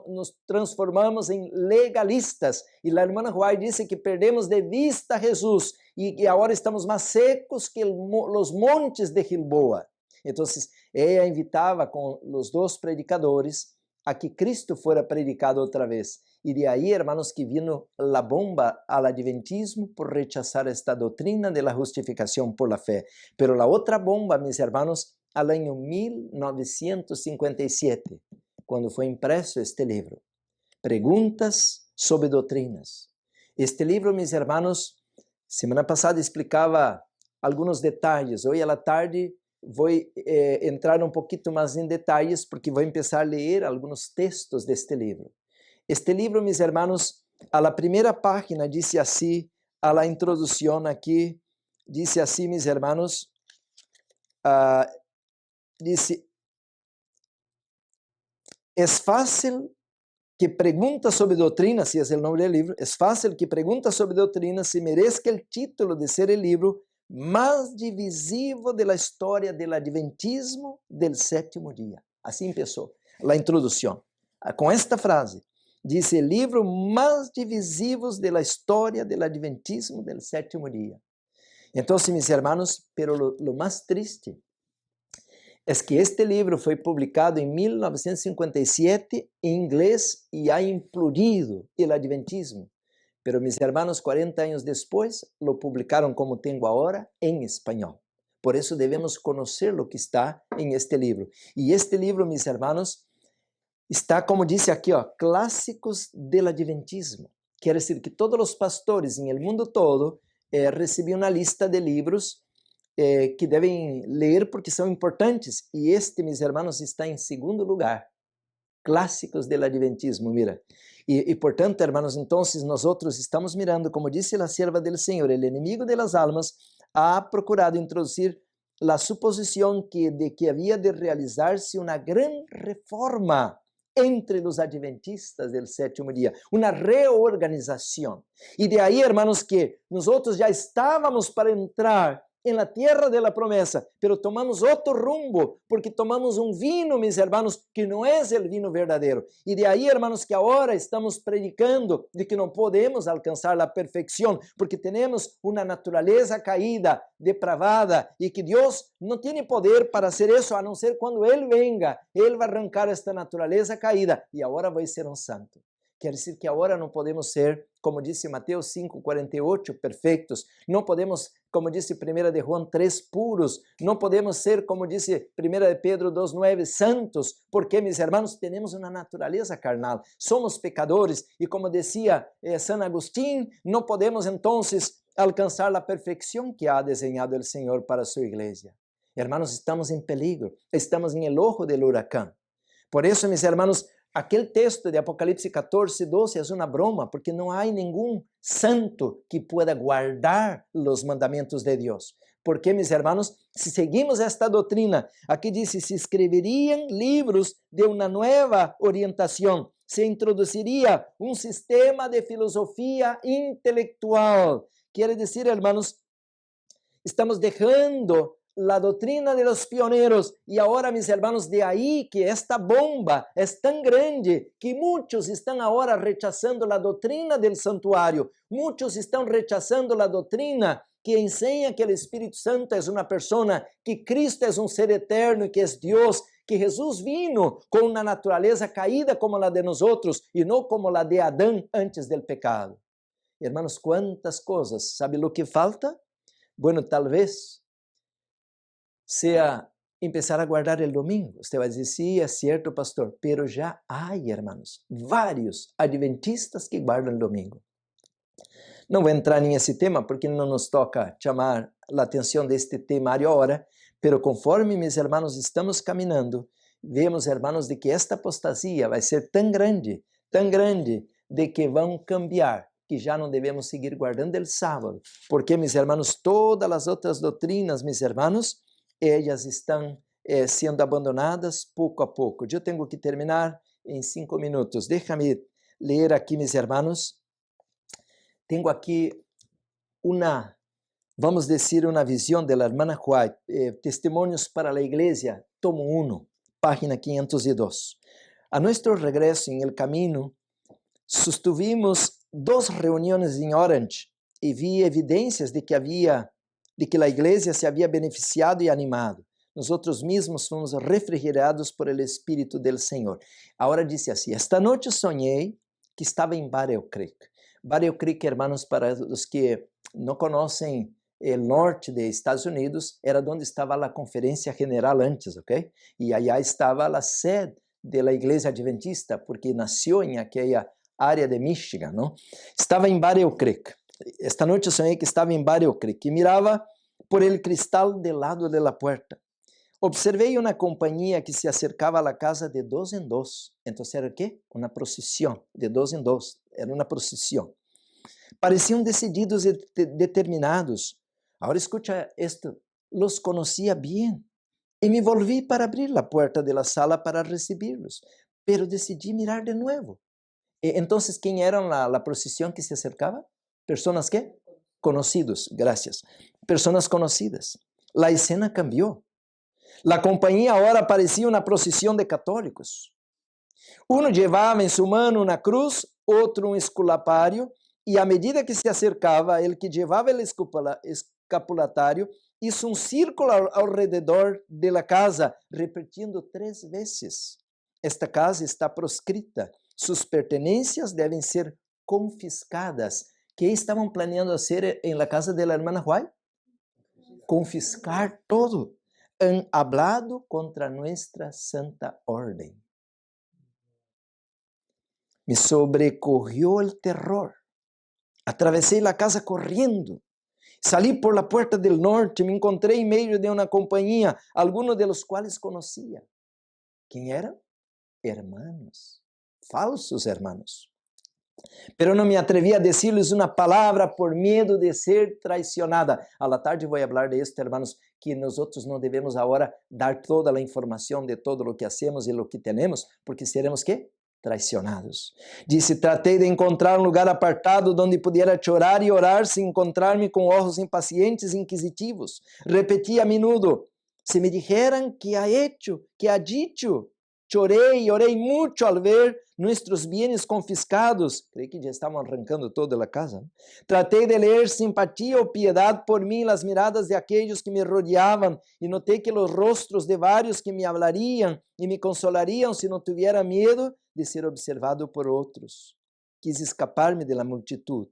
nos transformamos em legalistas. E a irmã White disse que perdemos de vista a Jesus e que agora estamos mais secos que os montes de Gilboa. Então, ela invitava com os 2 predicadores a que Cristo fuera predicado outra vez. E de aí, hermanos, que vino la bomba al adventismo por rechazar esta doutrina de la justificación por la fe. Pero la otra bomba, mis hermanos, al año 1957, quando foi impreso este livro. Perguntas sobre doutrinas. Este livro, mis hermanos, semana passada explicava alguns detalhes. Hoje à la tarde vou entrar um pouquinho mais em detalhes, porque vou começar a ler alguns textos deste livro. Este livro, mis hermanos, a la primeira página dice assim, a la introdução aqui, dice assim, mis hermanos, dice, es fácil que pregunta sobre doutrina, si es el nombre del libro, es fácil que pregunta sobre doutrina se merezca el título de ser el libro mais divisivo de la história del adventismo del sétimo día. Assim empezou a introdução, com esta frase. Dice el libro más divisivos de la historia del adventismo del sétimo día. Entonces, mis hermanos, pero lo más triste É que este livro foi publicado em 1957 em inglês e ha implodido o adventismo. Pero mis hermanos, 40 anos depois, lo publicaram como tenho agora em espanhol. Por isso devemos conhecer o que está em este livro. E este livro, mis hermanos, está, como disse aqui, clássicos do adventismo. Quer dizer que todos os pastores em el mundo todo recebiam uma lista de livros que devem ler porque são importantes. E este, mis hermanos, está em segundo lugar. Clássicos do adventismo, mira. E portanto, hermanos, então, nós estamos mirando, como disse a serva del Senhor, o inimigo de las almas ha procurado introduzir a suposição de que havia de realizar-se uma grande reforma entre os adventistas del sétimo dia, uma reorganização. E de aí, hermanos, que nós já estávamos para entrar em la tierra de la promesa, pero tomamos outro rumbo, porque tomamos um vino, mis hermanos, que não é o vino verdadeiro. E de aí, hermanos, que agora estamos predicando de que não podemos alcançar a perfeição, porque temos uma natureza caída, depravada, e que Deus não tem poder para fazer isso, a não ser quando Ele venga, Ele vai arrancar esta natureza caída, e agora vai ser um santo. Quer dizer que agora não podemos ser, como disse Mateus 5:48, perfeitos. Não podemos, como disse 1 de João 3, puros. Não podemos ser, como disse 1 de Pedro 2:9, santos. Porque, meus irmãos, temos uma natureza carnal. Somos pecadores. E como dizia San Agustín, não podemos, então, alcançar a perfeição que ha desenhado o Senhor para a sua igreja. Hermanos, estamos em peligro. Estamos em el ojo del huracán. Por isso, meus irmãos, aquele texto de Apocalipse 14:12 é uma broma, porque não há nenhum santo que pueda guardar os mandamentos de Deus. Porque, meus hermanos, se seguimos esta doutrina, aqui diz, se escreveriam livros de uma nova orientação, se introduziria um sistema de filosofia intelectual. Quer dizer, hermanos, estamos deixando la doutrina de los pioneros, e agora, mis hermanos, de aí que esta bomba é tão grande que muitos estão agora rechazando a doutrina del santuário, muitos estão rechazando a doutrina que ensina que o Espírito Santo é uma pessoa, que Cristo é um ser eterno e que é Deus, que Jesus vino com uma natureza caída como a de nós outros e não como a de Adão antes do pecado. Hermanos, quantas coisas, sabe o que falta? Bueno, talvez sea empezar a guardar el domingo. Usted va a decir, sí, es cierto, pastor, pero ya hay, hermanos, varios adventistas que guardan el domingo. Não vou entrar nesse tema porque não nos toca chamar a atenção deste temário agora, pero conforme, meus irmãos, estamos caminhando, vemos, hermanos, de que esta apostasia vai ser tão grande, de que vão cambiar, que já não devemos seguir guardando el sábado, porque, meus irmãos, todas as outras doutrinas, meus irmãos, elas estão sendo abandonadas pouco a pouco. Eu tenho que terminar em 5 minutos. Deixa-me ler aqui, meus irmãos. Tenho aqui vamos dizer, uma visão da irmã White, Testimonios para a Igreja, tomo 1, página 502. A nosso regresso em el camino, sostuvimos 2 reuniões em Orange e vi evidências de que a igreja se havia beneficiado e animado. Nós mesmos fomos refrigerados por el Espírito del Senhor. Agora disse assim, esta noite sonhei que estava em Battle Creek. Battle Creek, hermanos, para os que não conhecem o norte dos Estados Unidos, era onde estava a Conferência General antes, ok? E allá estava a sede da Igreja Adventista, porque nasceu em aquela área de Michigan, não? Estava em Battle Creek. Esta noite sonhei que estava em Battle Creek e mirava por el cristal del lado de la puerta. Observei uma companhia que se acercava à casa de 2 em 2. Então, era o quê? Uma procissão, de 2 em 2. Era uma procissão. Pareciam decididos e determinados. Agora escucha esto. Los conhecia bem. E me volvi para abrir a porta da sala para recebê-los. Pero decidi mirar de novo. Então, quem eram a procissão que se acercava? Pessoas que? Conocidos, gracias. Personas conocidas. La escena cambió. La compañía ahora parecía una procesión de católicos. Uno llevaba en su mano una cruz, otro un escapulario, y a medida que se acercaba, el que llevaba el escapulario hizo un círculo alrededor de la casa, repitiendo 3 veces. Esta casa está proscrita. Sus pertenencias deben ser confiscadas. ¿Qué estaban planeando hacer en la casa de la hermana White? Confiscar todo. Han hablado contra nuestra santa orden. Me sobrecogió el terror. Atravesé la casa corriendo. Salí por la puerta del norte, me encontré en medio de una compañía, algunos de los cuales conocía. ¿Quién eran? Hermanos, falsos hermanos. Pero no me atreví a decirles una palabra por miedo de ser traicionada. A la tarde voy a hablar de esto, hermanos, que nosotros no debemos ahora dar toda la información de todo lo que hacemos y lo que tenemos, porque seremos, ¿qué? Traicionados. Disse, tratei de encontrar um lugar apartado onde pudiera chorar e orar sem encontrar-me com ojos impacientes e inquisitivos. Repeti a menudo, se me dijeran que ha hecho, que ha dicho. Chorei e orei muito al ver nuestros bienes confiscados. Creí que já estavam arrancando toda a casa. Tratei de ler simpatia ou piedade por mim nas miradas de aqueles que me rodeavam e notei que os rostros de vários que me hablariam e me consolariam se não tivera medo de ser observado por outros. Quis escapar-me de la multitud,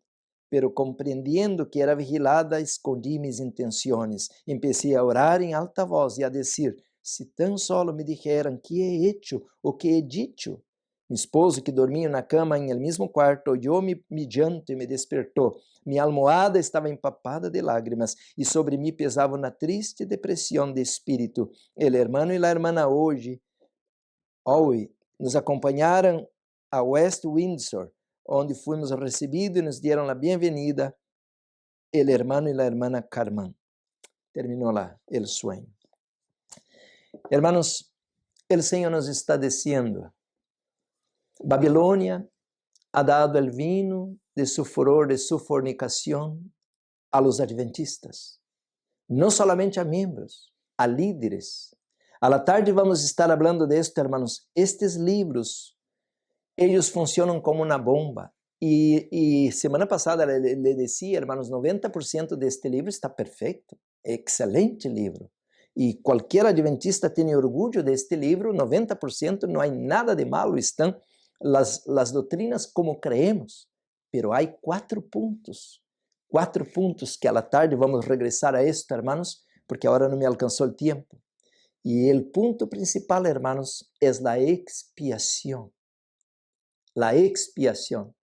pero compreendiendo que era vigilada, escondi mis intenções. Empecé a orar em alta voz e a dizer, se tão solo me dijeran que he hecho o que he dicho. Mi esposo, que dormia na cama em el mesmo quarto, oyó-me mi llanto e me despertou. Minha almohada estava empapada de lágrimas e sobre mim pesava uma triste depressão de espírito. El hermano e la hermana hoje nos acompanharam a West Windsor, onde fomos recebidos e nos deram a bem-vinda. El hermano e la hermana Carmen. Terminou lá el sueño. Hermanos, el Señor nos está diciendo, Babilônia ha dado el vino de su furor, de su fornicación a los adventistas, no solamente a miembros, a líderes. A la tarde vamos estar hablando de esto, hermanos. Estes livros, ellos funcionan como una bomba. Y semana pasada le decía, hermanos, 90% de este libro está perfecto, excelente livro. E qualquer adventista tem orgulho deste livro, 90% não há nada de malo, estão as doutrinas como creemos, pero há 4 pontos que a la tarde vamos regressar a esto, hermanos, porque agora não me alcançou o tempo. E o ponto principal, hermanos, é a expiação. La expiação.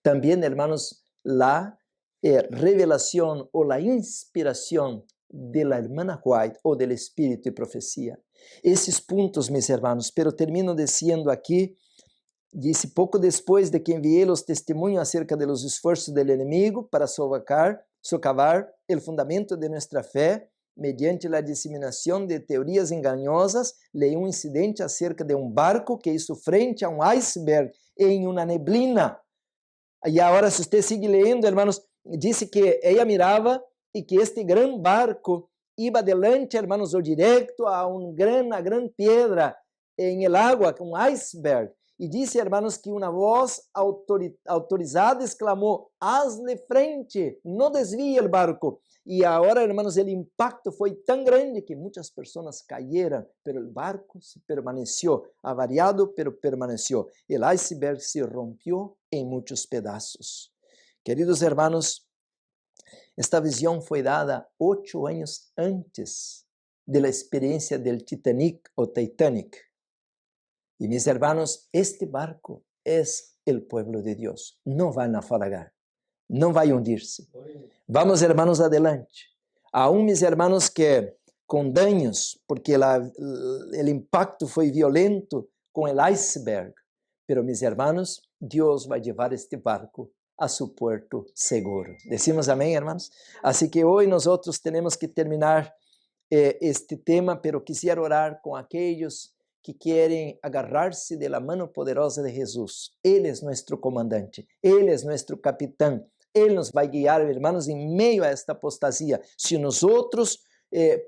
Também, hermanos, la revelação ou la inspiração de la hermana White ou del Espírito e profecia. Esses pontos, meus irmãos, pero termino dizendo aqui, disse pouco depois de que enviei os testemunhos acerca de los esforços del inimigo para socavar el fundamento de nuestra fé, mediante la disseminação de teorias enganosas, leí um incidente acerca de um barco que hizo frente a um iceberg em uma neblina. E agora, se você sigue lendo, hermanos, disse que ela mirava e que este gran barco iba adelante, hermanos, o directo a una gran piedra en el agua, un iceberg. E disse, hermanos, que uma voz autorizada exclamou, hazle frente, não desvie o barco. E agora, hermanos, o impacto foi tão grande que muitas pessoas caíram, pero o barco se permaneceu, avariado, pero permaneceu. O iceberg se rompió em muitos pedaços. Queridos hermanos, esta visão foi dada 8 anos antes da experiência do Titanic ou Titanic. E, meus hermanos, este barco é o povo de Deus. Não vai naufragar, não vai hundir-se. Vamos, hermanos, adelante. Aún, meus hermanos, que com danos, porque o impacto foi violento com o iceberg. Pero, meus hermanos, Deus vai levar este barco a su puerto seguro. Decimos amém, hermanos? Así que hoy nosotros tenemos que terminar este tema, pero quisiera orar con aquellos que quieren agarrarse de la mano poderosa de Jesús. Él es nuestro comandante, Él es nuestro capitán, Él nos va a guiar, hermanos, en medio a esta apostasía. Si nosotros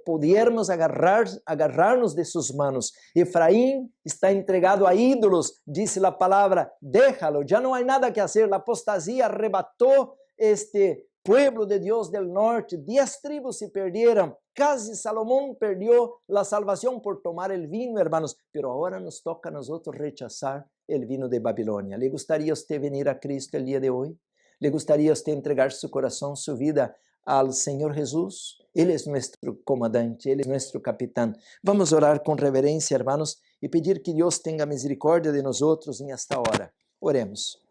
pudiéramos agarrarnos de sus manos. Efraín está entregado a ídolos, dice la palabra, déjalo, ya no hay nada que hacer. La apostasía arrebató este pueblo de Dios del norte, 10 tribus se perdieron. casi Salomón perdió la salvación por tomar el vino, hermanos, pero ahora nos toca a nosotros rechazar el vino de Babilonia. ¿Le gustaría a usted venir a Cristo el día de hoy? ¿Le gustaría a usted entregar su corazón, su vida al Señor Jesús? Él es nuestro comandante, Él es nuestro capitán. Vamos a orar con reverencia, hermanos, y pedir que Dios tenga misericordia de nosotros en esta hora. Oremos.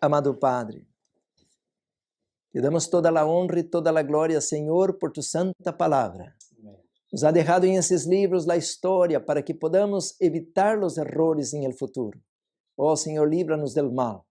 Amado Padre, te damos toda la honra y toda la gloria, Señor, por tu santa palabra. Nos ha dejado en esos libros la historia para que podamos evitar los errores en el futuro. Oh Señor, líbranos del mal.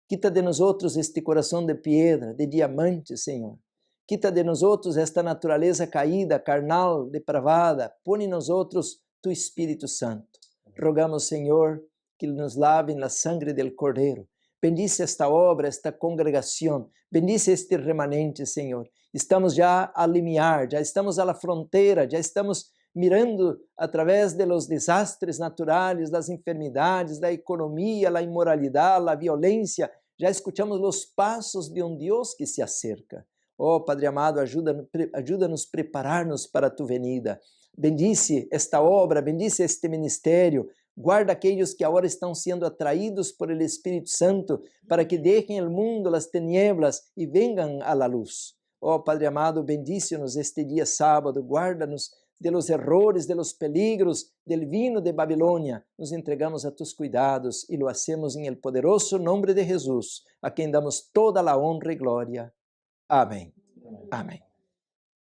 Quita de nosotros este corazón de piedra, de diamante, Señor. Quita de nosotros esta naturaleza caída, carnal, depravada. Pon en nosotros tu Espíritu Santo. Rogamos, Señor, que nos lave en la sangre del Cordero. Bendice esta obra, esta congregación. Bendice este remanente, Señor. Estamos ya al limiar, ya estamos a la frontera, ya estamos mirando a través de los desastres naturales, las enfermedades, la economía, la inmoralidad, la violencia. Ya escuchamos los pasos de un Dios que se acerca. Oh, Padre amado, ayúdanos a prepararnos para tu venida. Bendice esta obra, bendice este ministerio. Guarda aquellos que agora estão sendo atraídos por el Espírito Santo para que dejen el mundo, las tinieblas y vengan a la luz. Oh, Padre amado, bendícenos este día sábado, guárdanos de los errores, de los peligros, del vino de Babilonia. Nos entregamos a tus cuidados y lo hacemos en el poderoso nombre de Jesús, a quien damos toda la honra y gloria. Amén. Amén.